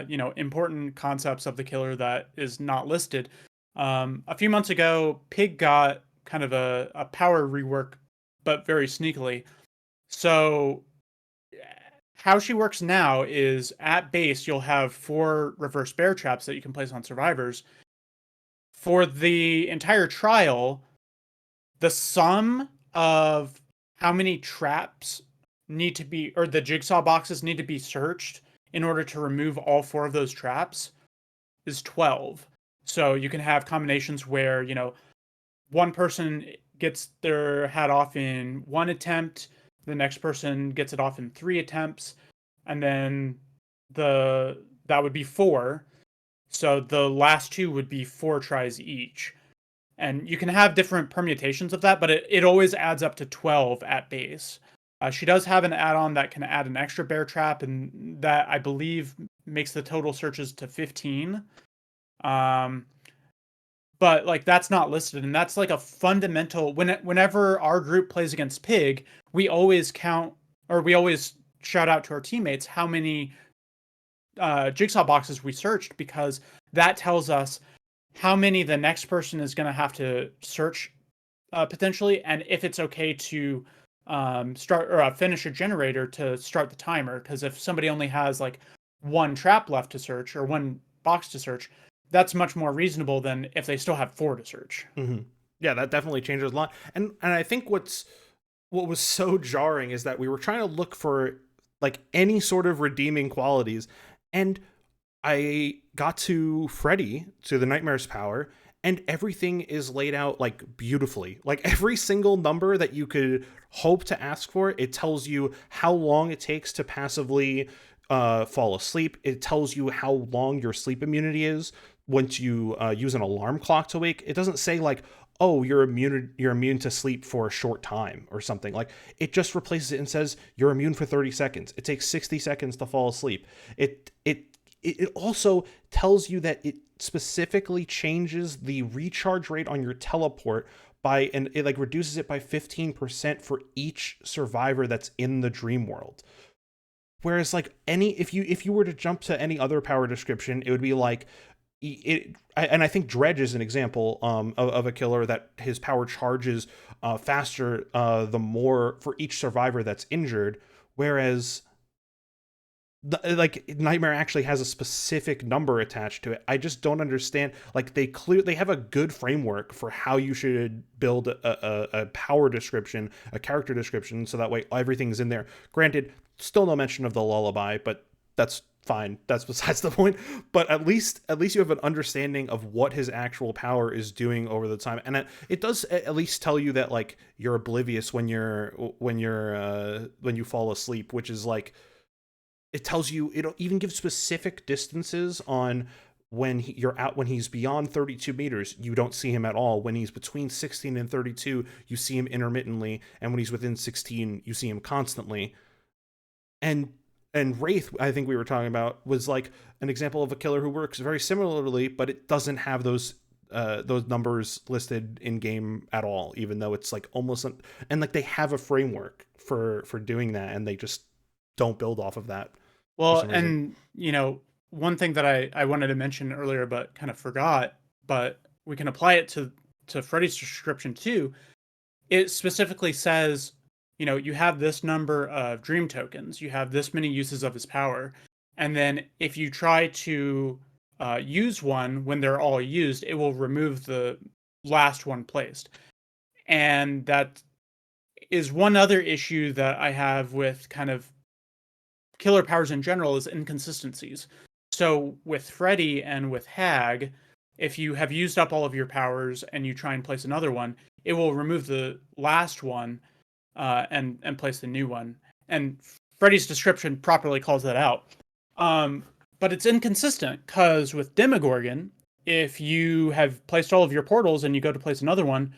you know, important concepts of the killer that is not listed. A few months ago, Pig got kind of a power rework, but very sneakily. So how she works now is, at base, you'll have 4 reverse bear traps that you can place on survivors. For the entire trial, the sum of how many traps need to be, or the jigsaw boxes need to be searched in order to remove all 4 of those traps, is 12. So you can have combinations where, you know, one person gets their hat off in 1 attempt, the next person gets it off in 3 attempts, and then that would be 4. So the last 2 would be 4 tries each. And you can have different permutations of that, but it always adds up to 12 at base. She does have an add-on that can add an extra bear trap, and that, I believe, makes the total searches to 15. But like that's not listed, and that's like a fundamental. Whenever our group plays against Pig, we always count, or we always shout out to our teammates how many jigsaw boxes we searched, because that tells us how many the next person is going to have to search potentially, and if it's okay to start or finish a generator to start the timer. Because if somebody only has like one trap left to search or one box to search, that's much more reasonable than if they still have four to search. Yeah, that definitely changes a lot. And I think what was so jarring is that we were trying to look for like any sort of redeeming qualities, and I got to Freddy, to the Nightmare's power, and everything is laid out like beautifully. Like every single number that you could hope to ask for, it tells you how long it takes to passively fall asleep. It tells you how long your sleep immunity is once you use an alarm clock to wake. It doesn't say like, oh, you're immune to sleep for a short time or something. Like it just replaces it and says you're immune for 30 seconds. It takes 60 seconds to fall asleep. It also tells you that it specifically changes the recharge rate on your teleport by, and it like reduces it by 15% for each survivor that's in the dream world. Whereas like any, if you were to jump to any other power description, it would be like and I think Dredge is an example of a killer that his power charges faster the more for each survivor that's injured, whereas like Nightmare actually has a specific number attached to it. I just don't understand. Like they have a good framework for how you should build a power description, a character description, so that way everything's in there. Granted, still no mention of the lullaby, but that's fine. That's besides the point. But at least you have an understanding of what his actual power is doing over the time, and it does at least tell you that like you're oblivious when you fall asleep, which is like it tells you, it even gives specific distances on you're out. When he's beyond 32 meters, you don't see him at all. When he's between 16 and 32, you see him intermittently, and when he's within 16, you see him constantly. And Wraith, I think we were talking about, was like an example of a killer who works very similarly, but it doesn't have those numbers listed in game at all, even though it's like almost and like they have a framework for doing that, and they just don't build off of that for Well, some reason. and one thing that I wanted to mention earlier but kind of forgot, but we can apply it to Freddy's description too. It specifically says, you have this number of dream tokens, you have this many uses of his power, and then if you try to use one when they're all used, it will remove the last one placed. And that is one other issue that I have with kind of killer powers in general is inconsistencies. So with Freddy and with Hag, if you have used up all of your powers and you try and place another one, it will remove the last one and place the new one. And Freddy's description properly calls that out. But it's inconsistent because with Demogorgon, if you have placed all of your portals and you go to place another one,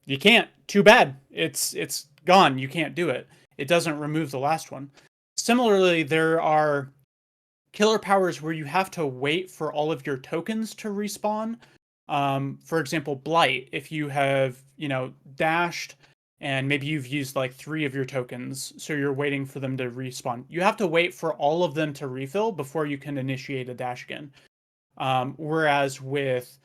you can't. Too bad. It's gone. You can't do it. It doesn't remove the last one. Similarly, there are killer powers where you have to wait for all of your tokens to respawn. For example, Blight. If you have, dashed and maybe you've used like 3 of your tokens, so you're waiting for them to respawn. You have to wait for all of them to refill before you can initiate a dash again. Whereas with,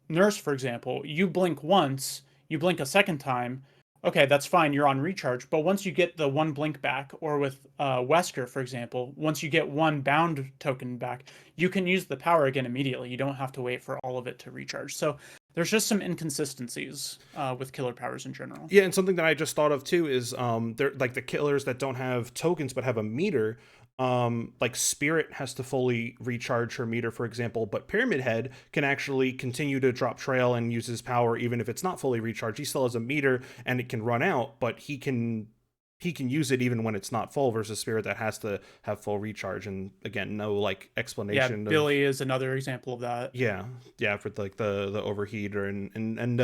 Nurse, for example, you blink once, you blink a second time, okay, that's fine, you're on recharge. But once you get the one blink back, or with Wesker, for example, once you get one bound token back, you can use the power again immediately. You don't have to wait for all of it to recharge. So there's just some inconsistencies with killer powers in general. Yeah, and something that I just thought of too is they're like the killers that don't have tokens but have a meter. Like Spirit has to fully recharge her meter, for example, but Pyramid Head can actually continue to drop trail and use his power even if it's not fully recharged. He still has a meter and it can run out, but he can use it even when it's not full, versus Spirit that has to have full recharge. And again, no like Yeah, explanation of. Billy is another example of that. Yeah, yeah, for like the overheat, or and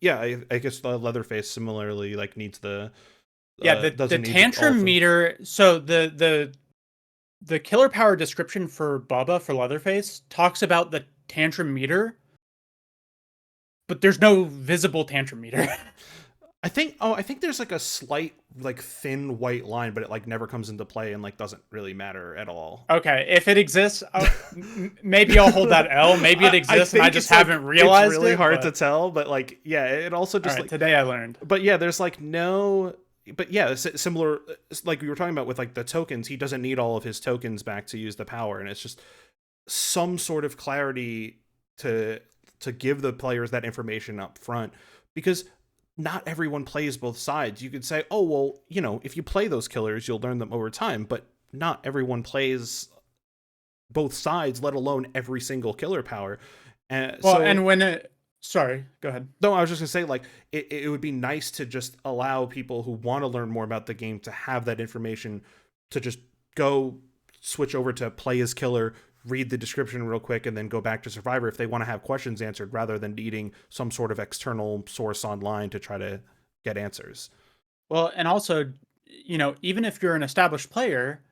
yeah, I guess the Leatherface similarly like needs the Yeah, the doesn't need all tantrum of them. meter. So the killer power description for Bubba for Leatherface talks about the tantrum meter, but there's no visible tantrum meter. I think there's like a slight like thin white line, but it like never comes into play and like doesn't really matter at all. Okay, if it exists, maybe I'll hold that L. Maybe it I exists and I think just it's like haven't it's realized really it. hard to But tell, but like yeah, it also all just right, like today I learned. but yeah, there's like no but yeah, similar like we were talking about with like the tokens, he doesn't need all of his tokens back to use the power, and it's just some sort of clarity to give the players that information up front, because not everyone plays both sides. You could say, oh well, you know, if you play those killers you'll learn them over time, but not everyone plays both sides, let alone every single killer power. Well, So and when it, sorry, go ahead. no, I was just gonna say like it would be nice to just allow people who want to learn more about the game to have that information, to just go switch over to play as killer, read the description real quick, and then go back to survivor if they want to have questions answered, rather than needing some sort of external source online to try to get answers. Well, and also, even if you're an established player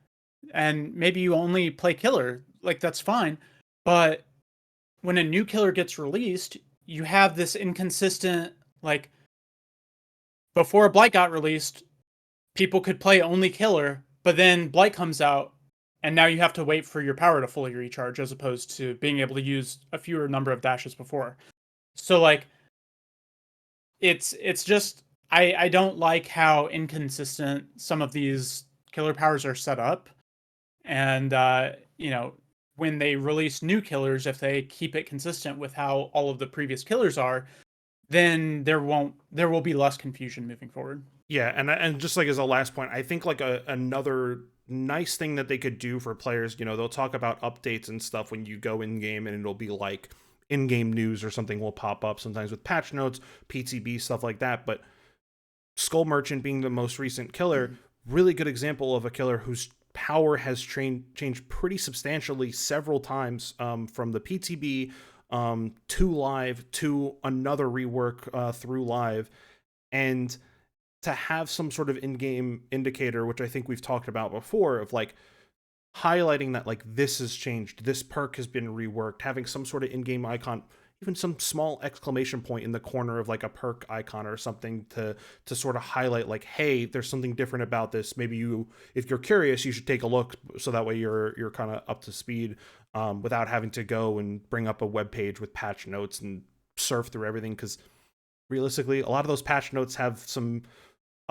and maybe you only play killer, like that's fine. But when a new killer gets released, you have this inconsistent, like before Blight got released, people could play only killer, but then Blight comes out and now you have to wait for your power to fully recharge as opposed to being able to use a fewer number of dashes before. So like it's just I don't like how inconsistent some of these killer powers are set up. And when they release new killers, if they keep it consistent with how all of the previous killers are, then there will be less confusion moving forward. Yeah, and just like as a last point, I think like another nice thing that they could do for players, you know, they'll talk about updates and stuff when you go in game, and it'll be like in-game news or something will pop up sometimes with patch notes, PTB stuff like that. But Skull Merchant being the most recent killer, really good example of a killer whose power has changed pretty substantially several times, from the PTB to live to another rework through live, and to have some sort of in-game indicator, which I think we've talked about before, of like highlighting that like this has changed, this perk has been reworked, having some sort of in-game icon, even some small exclamation point in the corner of like a perk icon or something, to sort of highlight like, hey, there's something different about this. Maybe you, if you're curious, you should take a look, so that way you're kind of up to speed, without having to go and bring up a web page with patch notes and surf through everything, because realistically a lot of those patch notes have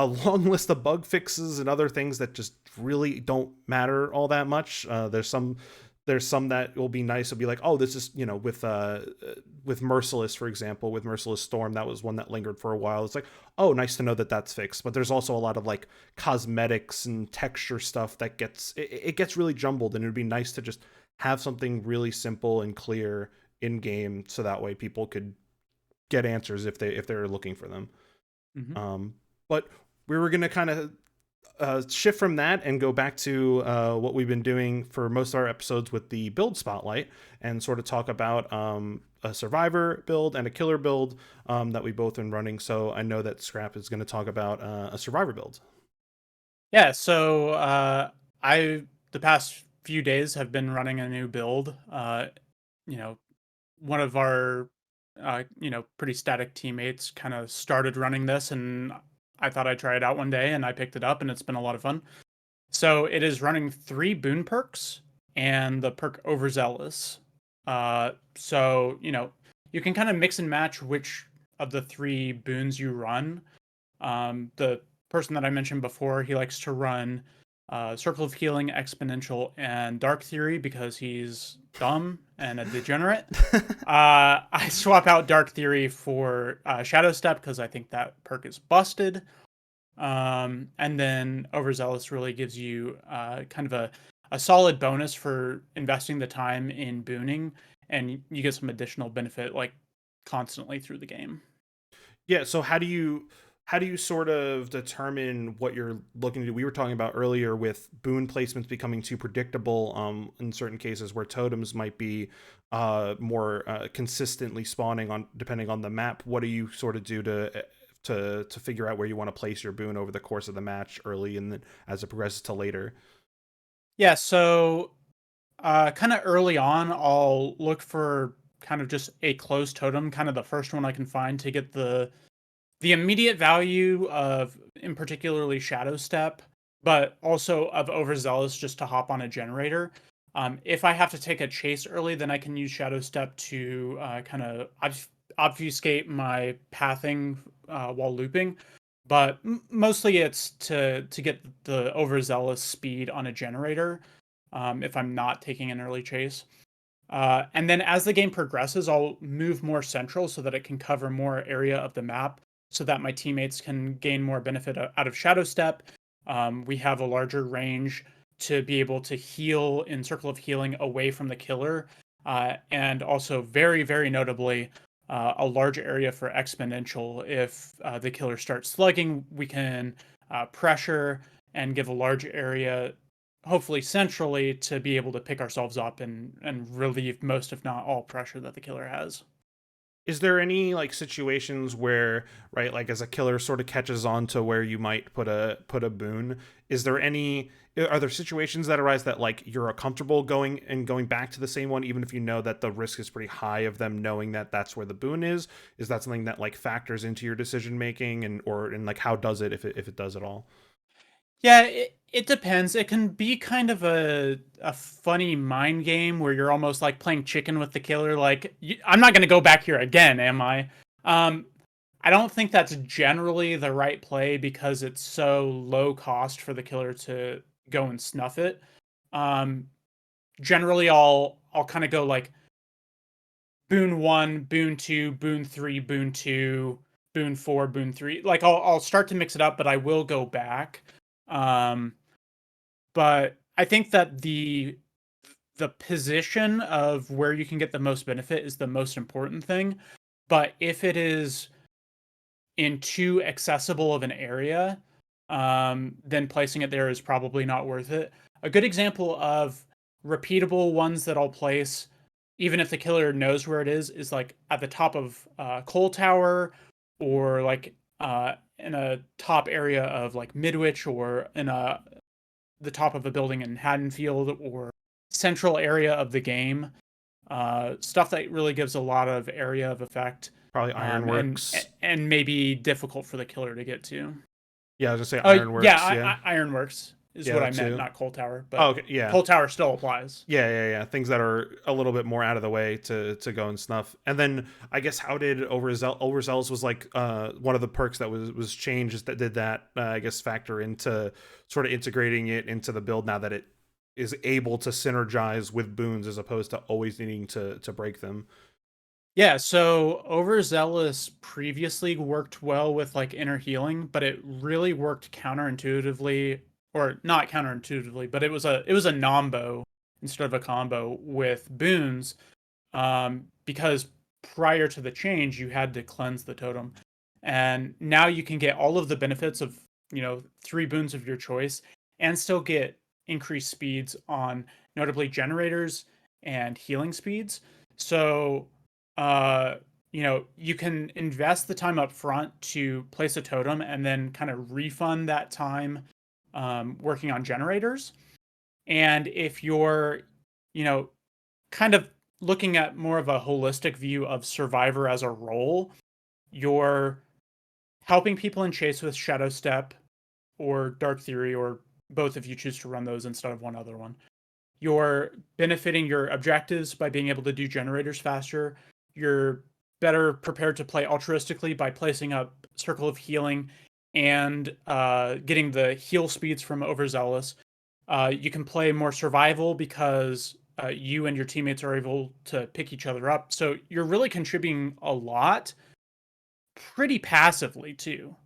a long list of bug fixes and other things that just really don't matter all that much. There's some that will be nice. It'll be like, oh, this is, you know, with Merciless, for example, with Merciless Storm, that was one that lingered for a while. It's like, oh, nice to know that that's fixed. But there's also a lot of like cosmetics and texture stuff that it gets really jumbled, and it would be nice to just have something really simple and clear in game, so that way people could get answers if they're looking for them. Mm-hmm. But we were going to kind of shift from that and go back to what we've been doing for most of our episodes with the build spotlight, and sort of talk about a survivor build and a killer build that we both been running. So I know that Scrap is going to talk about a survivor build. Yeah, so I the past few days have been running a new build. You know, one of our pretty static teammates kind of started running this, and I thought I'd try it out one day, and I picked it up, and it's been a lot of fun. So it is running 3 boon perks and the perk Overzealous. So you can kind of mix and match which of the 3 boons you run. The person that I mentioned before, he likes to run Circle of Healing, Exponential, and Dark Theory because he's dumb and a degenerate. I swap out Dark Theory for Shadow Step because I think that perk is busted. And then Overzealous really gives you kind of a solid bonus for investing the time in booning, and you get some additional benefit like constantly through the game. Yeah. So how do you sort of determine what you're looking to do? We were talking about earlier with boon placements becoming too predictable, in certain cases where totems might be more consistently spawning on depending on the map. What do you sort of do to figure out where you want to place your boon over the course of the match, early and then as it progresses to later? Yeah, so kind of early on, I'll look for kind of just a closed totem, kind of the first one I can find to get the immediate value of, in particularly Shadow Step, but also of Overzealous just to hop on a generator. If I have to take a chase early, then I can use Shadow Step to kind of obfuscate my pathing while looping. But mostly it's to get the Overzealous speed on a generator if I'm not taking an early chase. And then as the game progresses, I'll move more central so that it can cover more area of the map so that my teammates can gain more benefit out of Shadow Step. We have a larger range to be able to heal in Circle of Healing away from the killer. And also, very, very notably, a large area for exponential. If the killer starts slugging, we can pressure and give a large area, hopefully centrally, to be able to pick ourselves up and relieve most, if not all, pressure that the killer has. Is there any like situations where, right, like as a killer sort of catches on to where you might put a boon? Is there any, are there situations that arise that like you're comfortable going back to the same one even if you know that the risk is pretty high of them knowing that that's where the boon is? Is that something that like factors into your decision making, and like how does it, if it does at all? Yeah, it depends. It can be kind of a funny mind game where you're almost like playing chicken with the killer. Like, I'm not going to go back here again, am I? Um, I don't think that's generally the right play because it's so low cost for the killer to go and snuff it. Um, Generally, I'll kind of go like boon one, boon two, boon three, boon two, boon four, boon three. Like I'll start to mix it up, but I will go back. Um, but I think that the position of where you can get the most benefit is the most important thing. But if it is in too accessible of an area, then placing it there is probably not worth it. A good example of repeatable ones that I'll place, even if the killer knows where it is like at the top of Coal Tower, or like in a top area of like Midwich, or in the top of a building in Haddonfield, or central area of the game. Stuff that really gives a lot of area of effect, Probably and Ironworks. and maybe difficult for the killer to get to. Yeah, I was gonna say Oh yeah, Ironworks. Yeah, Ironworks is yeah, what I that meant, too. not Coal Tower, Oh, but okay, yeah. Coal Tower still applies. Yeah. Things that are a little bit more out of the way to go and snuff. And then I guess how did overzealous was like one of the perks that was changed that did that I guess factor into sort of integrating it into the build now that it is able to synergize with boons as opposed to always needing to break them. Yeah, so Overzealous previously worked well with like inner healing, but it really worked counterintuitively, or not counterintuitively, but it was a nombo instead of a combo with boons, because prior to the change you had to cleanse the totem. And now you can get all of the benefits of, three boons of your choice and still get increased speeds on notably generators and healing speeds. So you can invest the time up front to place a totem and then kind of refund that time working on generators. And if you're, you know, kind of looking at more of a holistic view of Survivor as a role, you're helping people in chase with Shadow Step or Dark Theory, or both if you choose to run those instead of one other one. You're benefiting your objectives by being able to do generators faster. You're better prepared to play altruistically by placing up Circle of Healing and getting the heal speeds from Overzealous. You can play more survival because you and your teammates are able to pick each other up. So you're really contributing a lot pretty passively too.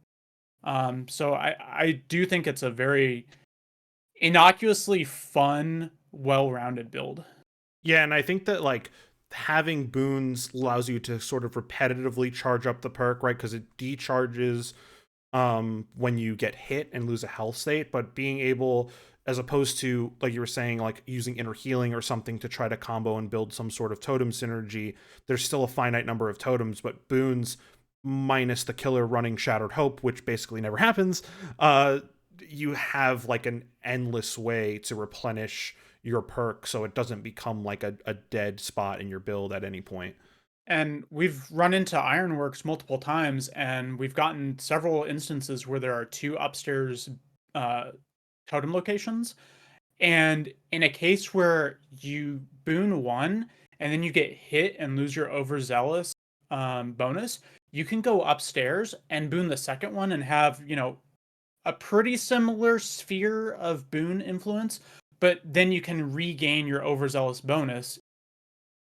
So I do think it's a very innocuously fun, well-rounded build. Yeah, and I think that like having boons allows you to sort of repetitively charge up the perk, right? Because it decharges when you get hit and lose a health state, but being able, as opposed to like you were saying, like using inner healing or something to try to combo and build some sort of totem synergy, there's still a finite number of totems, but boons minus the killer running Shattered Hope, which basically never happens, you have like an endless way to replenish your perk so it doesn't become like a dead spot in your build at any point. And we've run into Ironworks multiple times, and we've gotten several instances where there are two upstairs uh, totem locations. And in a case where you boon one and then you get hit and lose your overzealous bonus, you can go upstairs and boon the second one and have, a pretty similar sphere of boon influence, but then you can regain your overzealous bonus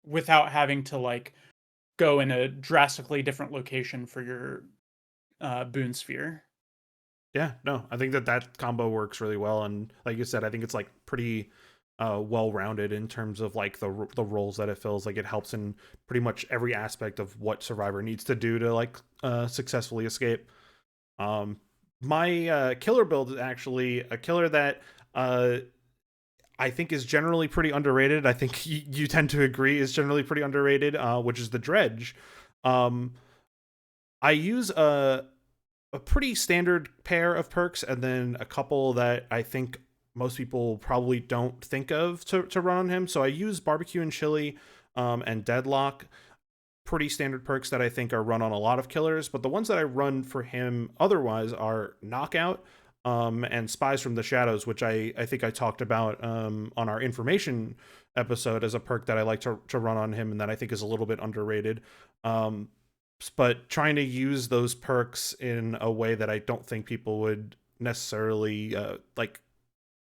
without having to like go in a drastically different location for your boon sphere. Yeah, no, I think that that combo works really well, and like you said, I think it's like pretty well rounded in terms of like the roles that it fills. Like it helps in pretty much every aspect of what Survivor needs to do to like successfully escape. Um, my killer build is actually a killer that uh I think is generally pretty underrated. I think you tend to agree is generally pretty underrated, which is the dredge. Um, I use a pretty standard pair of perks and then a couple that I think most people probably don't think of to run on him. So I use barbecue and chili and deadlock, pretty standard perks that I think are run on a lot of killers. But the ones that I run for him otherwise are knockout and spies from the shadows, which I think I talked about on our information episode as a perk that I like to run on him and that I think is a little bit underrated. Um, but trying to use those perks in a way that I don't think people would necessarily like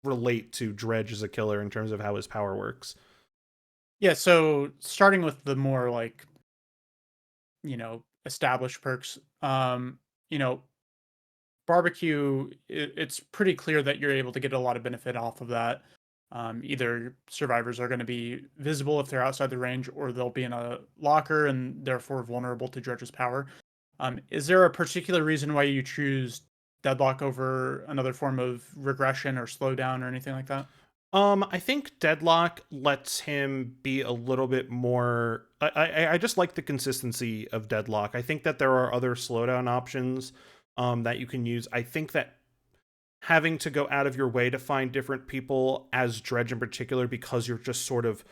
relate to Dredge as a killer in terms of how his power works. Yeah, so starting with the more like, established perks, you know, barbecue, it's pretty clear that you're able to get a lot of benefit off of that. Either survivors are going to be visible if they're outside the range, or they'll be in a locker and therefore vulnerable to Dredge's power. Is there a particular reason why you choose Deadlock over another form of regression or slowdown or anything like that? I think Deadlock lets him be a little bit more. I just like the consistency of Deadlock. I think that there are other slowdown options that you can use. I think that having to go out of your way to find different people as Dredge in particular, because you're just sort of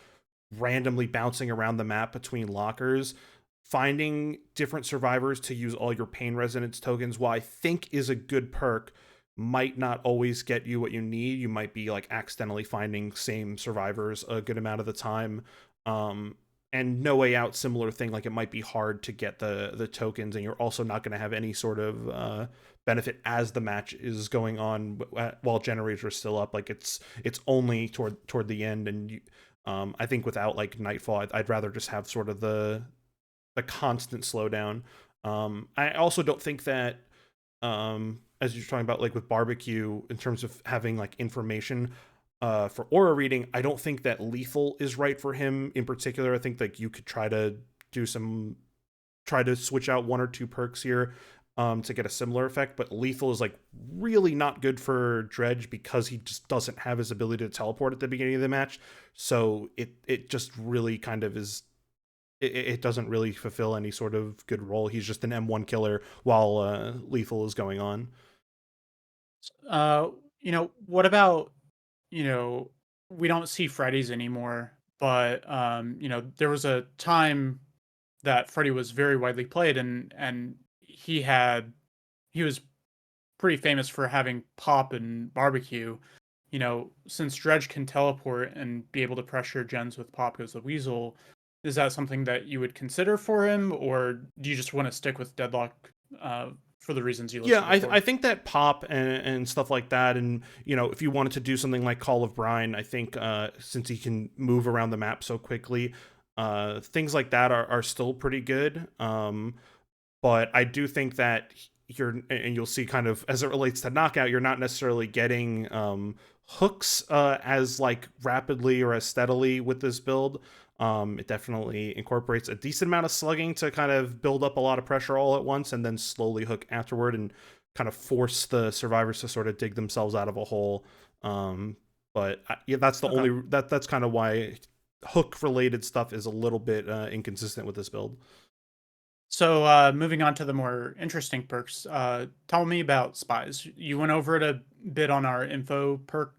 randomly bouncing around the map between lockers, finding different survivors to use all your pain resonance tokens, while I think is a good perk, might not always get you what you need. You might be like accidentally finding same survivors a good amount of the time. And No Way Out, similar thing. Like it might be hard to get the tokens, and you're also not going to have any sort of benefit as the match is going on while generators are still up. Like it's only toward the end, and I think without like Nightfall, I'd rather just have sort of the constant slowdown. I also don't think that as you're talking about like with barbecue in terms of having like information for aura reading, I don't think that lethal is right for him in particular. I think like you could do some try to switch out one or two perks here to get a similar effect, but lethal is like really not good for Dredge because he just doesn't have his ability to teleport at the beginning of the match. So it just really kind of is it doesn't really fulfill any sort of good role. He's just an M1 killer while lethal is going on. Uh, what about, you know, we don't see Freddy's anymore, but there was a time that Freddy was very widely played, and he was pretty famous for having pop and barbecue. Since Dredge can teleport and be able to pressure gens with pop goes the weasel, is that something that you would consider for him, or do you just want to stick with Deadlock for the reasons you Yeah, listed I before? think that pop and stuff like that, and if you wanted to do something like Call of Brine, I think since he can move around the map so quickly, things like that are still pretty good. But I do think that and you'll see kind of as it relates to knockout, you're not necessarily getting hooks as like rapidly or as steadily with this build. It definitely incorporates a decent amount of slugging to kind of build up a lot of pressure all at once and then slowly hook afterward and kind of force the survivors to sort of dig themselves out of a hole. Yeah, that's the Okay. only that's kind of why hook related stuff is a little bit inconsistent with this build. So, moving on to the more interesting perks, tell me about spies. You went over it a bit on our info perk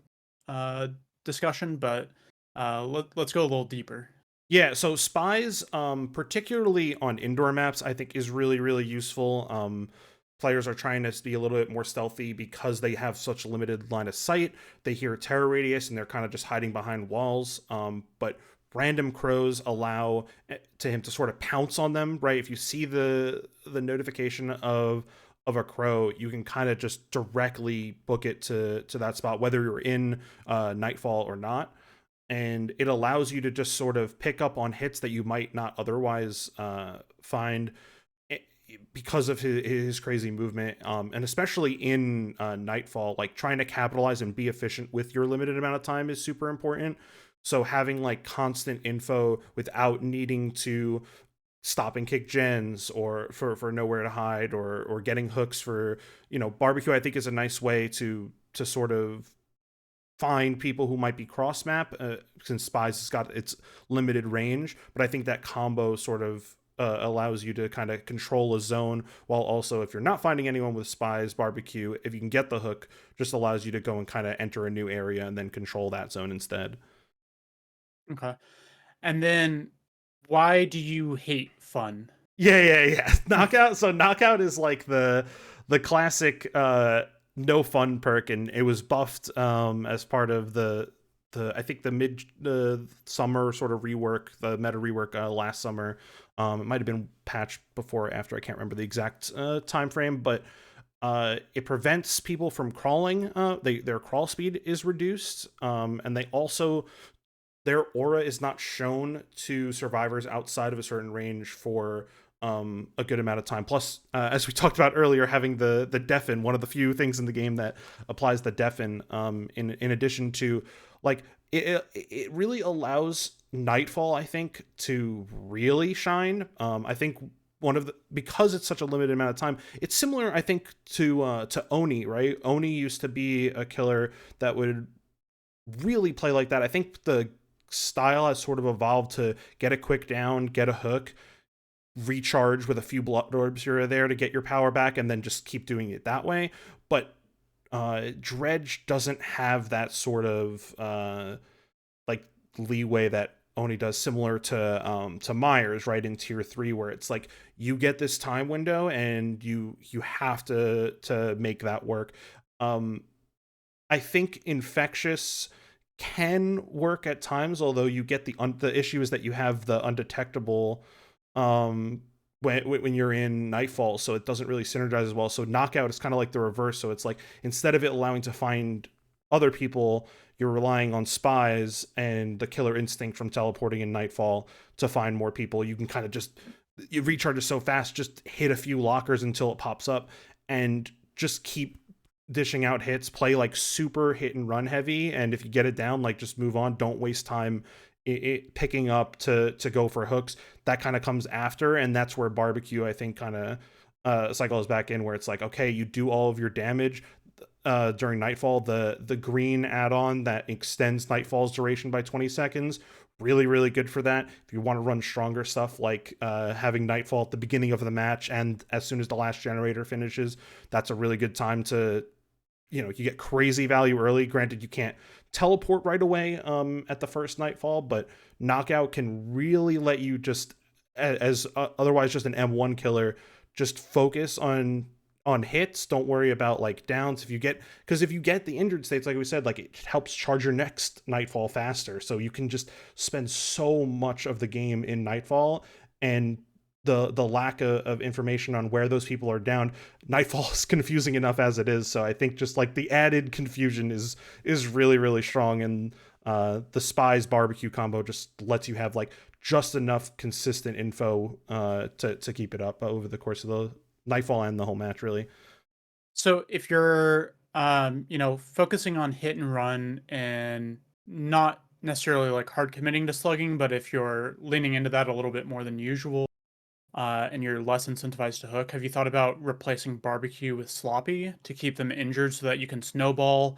uh, discussion, but let's go a little deeper. Yeah, so spies, particularly on indoor maps, I think is really, really useful. Players are trying to be a little bit more stealthy because they have such limited line of sight. They hear terror radius and they're kind of just hiding behind walls. But random crows allow to him to sort of pounce on them, right? If you see the notification of a crow, you can kind of just directly book it to that spot, whether you're in nightfall or not, and it allows you to just sort of pick up on hits that you might not otherwise find because of his crazy movement, and especially in nightfall, like trying to capitalize and be efficient with your limited amount of time is super important. So having like constant info without needing to stop and kick gens or for nowhere to hide, or getting hooks for, barbecue, I think is a nice way to sort of find people who might be cross map, since spies has got its limited range. But I think that combo sort of allows you to kind of control a zone, while also, if you're not finding anyone with spies, barbecue, if you can get the hook, just allows you to go and kind of enter a new area and then control that zone instead. Okay. And then why do you hate fun? Yeah. Knockout. So knockout is like the classic no fun perk, and it was buffed as part of the I think the mid summer sort of rework, the meta rework last summer. It might have been patched before or after. I can't remember the exact time frame, but it prevents people from crawling. Their crawl speed is reduced, and they also, their aura is not shown to survivors outside of a certain range for a good amount of time. Plus, as we talked about earlier, having the deafen, one of the few things in the game that applies the deafen, in addition to, like, it really allows nightfall, I think, to really shine. I think one of the, because it's such a limited amount of time, it's similar, I think, to Oni, right? Oni used to be a killer that would really play like that. I think the style has sort of evolved to get a quick down, get a hook, recharge with a few blood orbs here or there to get your power back, and then just keep doing it that way. But Dredge doesn't have that sort of like leeway that Oni does, similar to Myers, right, in tier 3, where it's like you get this time window and you have to make that work. I think Infectious can work at times, although you get the issue is that you have the undetectable when you're in Nightfall, so it doesn't really synergize as well. So Knockout is kind of like the reverse. So it's like, instead of it allowing to find other people, you're relying on spies and the killer instinct from teleporting in Nightfall to find more people. You can kind of just, you recharge it so fast, just hit a few lockers until it pops up, and just keep dishing out hits. Play like super hit and run heavy, and if you get it down, like, just move on. Don't waste time picking up to go for hooks. That kind of comes after, and that's where barbecue, I think, kind of cycles back in, where it's like, okay, you do all of your damage during Nightfall. The green add-on that extends Nightfall's duration by 20 seconds, really, really good for that. If you want to run stronger stuff, like having Nightfall at the beginning of the match and as soon as the last generator finishes, that's a really good time to, you get crazy value early. Granted, you can't teleport right away at the first Nightfall, but Knockout can really let you just, as otherwise just an M1 killer, just focus on hits. Don't worry about like downs. Because if you get the injured states, like we said, like, it helps charge your next Nightfall faster, so you can just spend so much of the game in Nightfall. And the lack of information on where those people are down, Nightfall is confusing enough as it is. So I think just like the added confusion is really, really strong. And the spies barbecue combo just lets you have like just enough consistent info to keep it up over the course of the Nightfall and the whole match, really. So if you're focusing on hit and run and not necessarily like hard committing to slugging, but if you're leaning into that a little bit more than usual, and you're less incentivized to hook, have you thought about replacing barbecue with sloppy to keep them injured so that you can snowball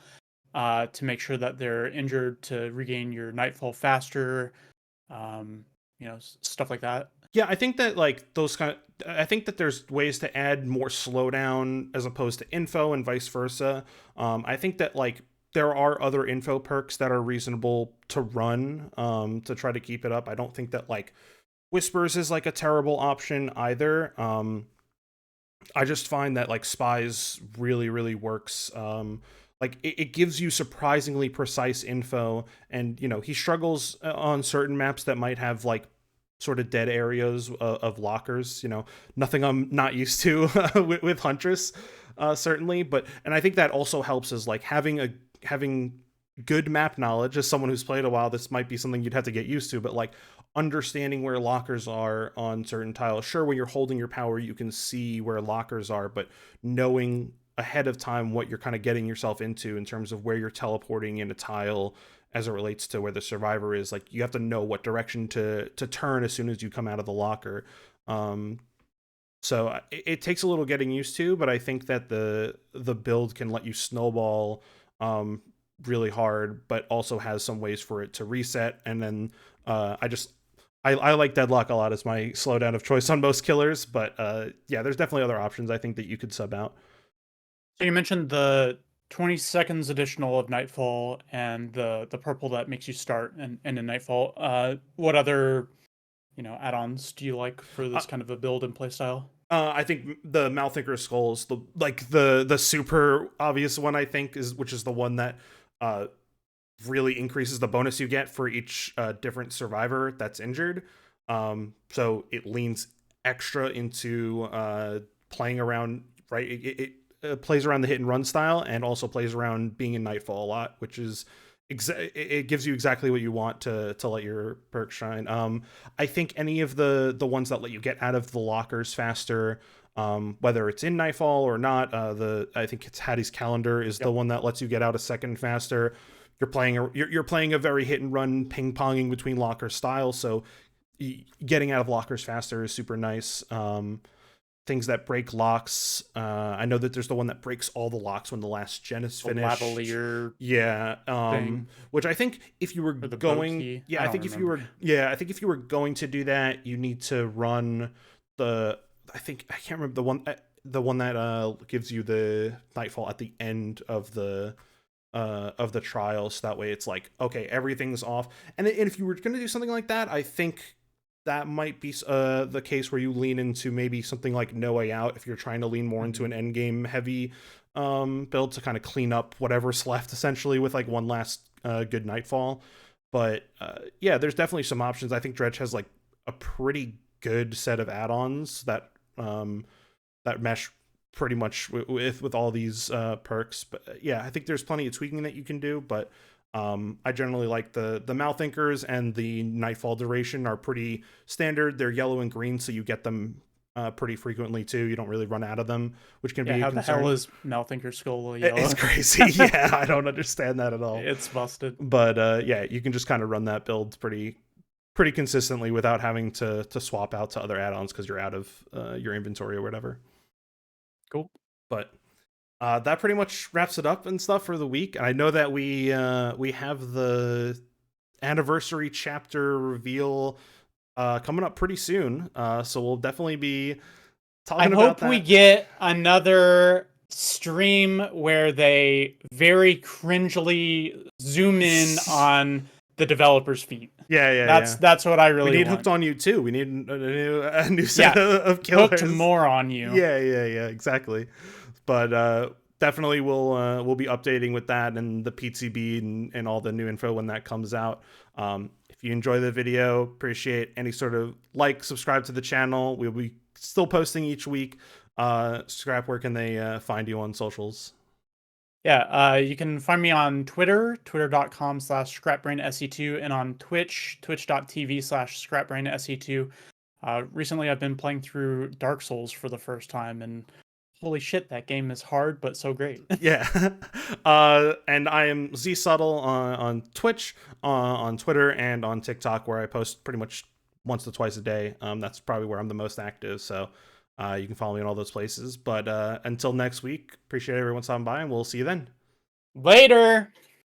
to make sure that they're injured to regain your nightfall faster? Stuff like that. Yeah, I think that like those kind of, I think that there's ways to add more slowdown as opposed to info, and vice versa. I think that like there are other info perks that are reasonable to run to try to keep it up. I don't think that like Whispers is like a terrible option either. I just find that like Spies really, really works. Like it gives you surprisingly precise info, and you know he struggles on certain maps that might have like sort of dead areas of lockers. You know, nothing I'm not used to with Huntress, certainly. But and I think that also helps is like having good map knowledge. As someone who's played a while, this might be something you'd have to get used to. But like understanding where lockers are on certain tiles. Sure, when you're holding your power, you can see where lockers are, but knowing ahead of time what you're kind of getting yourself into in terms of where you're teleporting in a tile as it relates to where the survivor is, like you have to know what direction to turn as soon as you come out of the locker. So it takes a little getting used to, but I think that the build can let you snowball really hard, but also has some ways for it to reset. And then I like Deadlock a lot as my slowdown of choice on most killers, but yeah, there's definitely other options I think that you could sub out. So you mentioned the 20 seconds additional of Nightfall and the purple that makes you start and in Nightfall. What other add-ons do you like for this kind of a build and playstyle? I think the Malthinker Skulls, the super obvious one, I think, which is the one that really increases the bonus you get for each different survivor that's injured. So it leans extra into playing around, right? It plays around the hit and run style and also plays around being in Nightfall a lot, which is it gives you exactly what you want to let your perk shine. I think any of the ones that let you get out of the lockers faster, whether it's in Nightfall or not, I think it's Hattie's Calendar is the one that lets you get out a second faster. You're playing a very hit and run ping ponging between locker styles, so getting out of lockers faster is super nice. Things that break locks. I know that there's the one that breaks all the locks when the last gen is finished. The lavalier thing. Which I think if you were going, I think if you were going to do that, you need to run I can't remember the one that gives you the Nightfall at the end of the trial, so that way it's like, okay, everything's off. And if you were going to do something like that, I think that might be the case where you lean into maybe something like No Way Out if you're trying to lean more into an endgame heavy build to kind of clean up whatever's left, essentially, with like one last good Nightfall. But yeah, there's definitely some options. I think Dredge has like a pretty good set of add-ons that mesh pretty much with all these perks. But yeah, I think there's plenty of tweaking that you can do, but I generally like the Malthinkers, and the Nightfall duration are pretty standard. They're yellow and green, so you get them pretty frequently too. You don't really run out of them, which can be a how concern. the hell is Malthinker Skull yellow? It's crazy. Yeah, I don't understand that at all. It's busted. But yeah, you can just kind of run that build pretty consistently without having to swap out to other add-ons because you're out of your inventory or whatever. Cool. But that pretty much wraps it up and stuff for the week. And I know that we have the anniversary chapter reveal coming up pretty soon. So we'll definitely be talking about that. I hope we get another stream where they very cringily zoom in on the developer's feet. That's what I really want. We need Hooked on You too. We need a new set of killers. Hooked more on you. Yeah, exactly. But definitely we'll be updating with that and the PTB and all the new info when that comes out. If you enjoy the video, appreciate any sort of subscribe to the channel. We'll be still posting each week. Scrap, where can they find you on socials? Yeah, you can find me on Twitter, twitter.com/ScrapBrainSE2, and on Twitch, twitch.tv/ScrapBrainSE2. Recently, I've been playing through Dark Souls for the first time, and holy shit, that game is hard, but so great. Yeah. And I am Z Subtle on Twitch, on Twitter, and on TikTok, where I post pretty much once to twice a day. That's probably where I'm the most active, so you can follow me in all those places. But until next week, appreciate everyone stopping by, and we'll see you then. Later!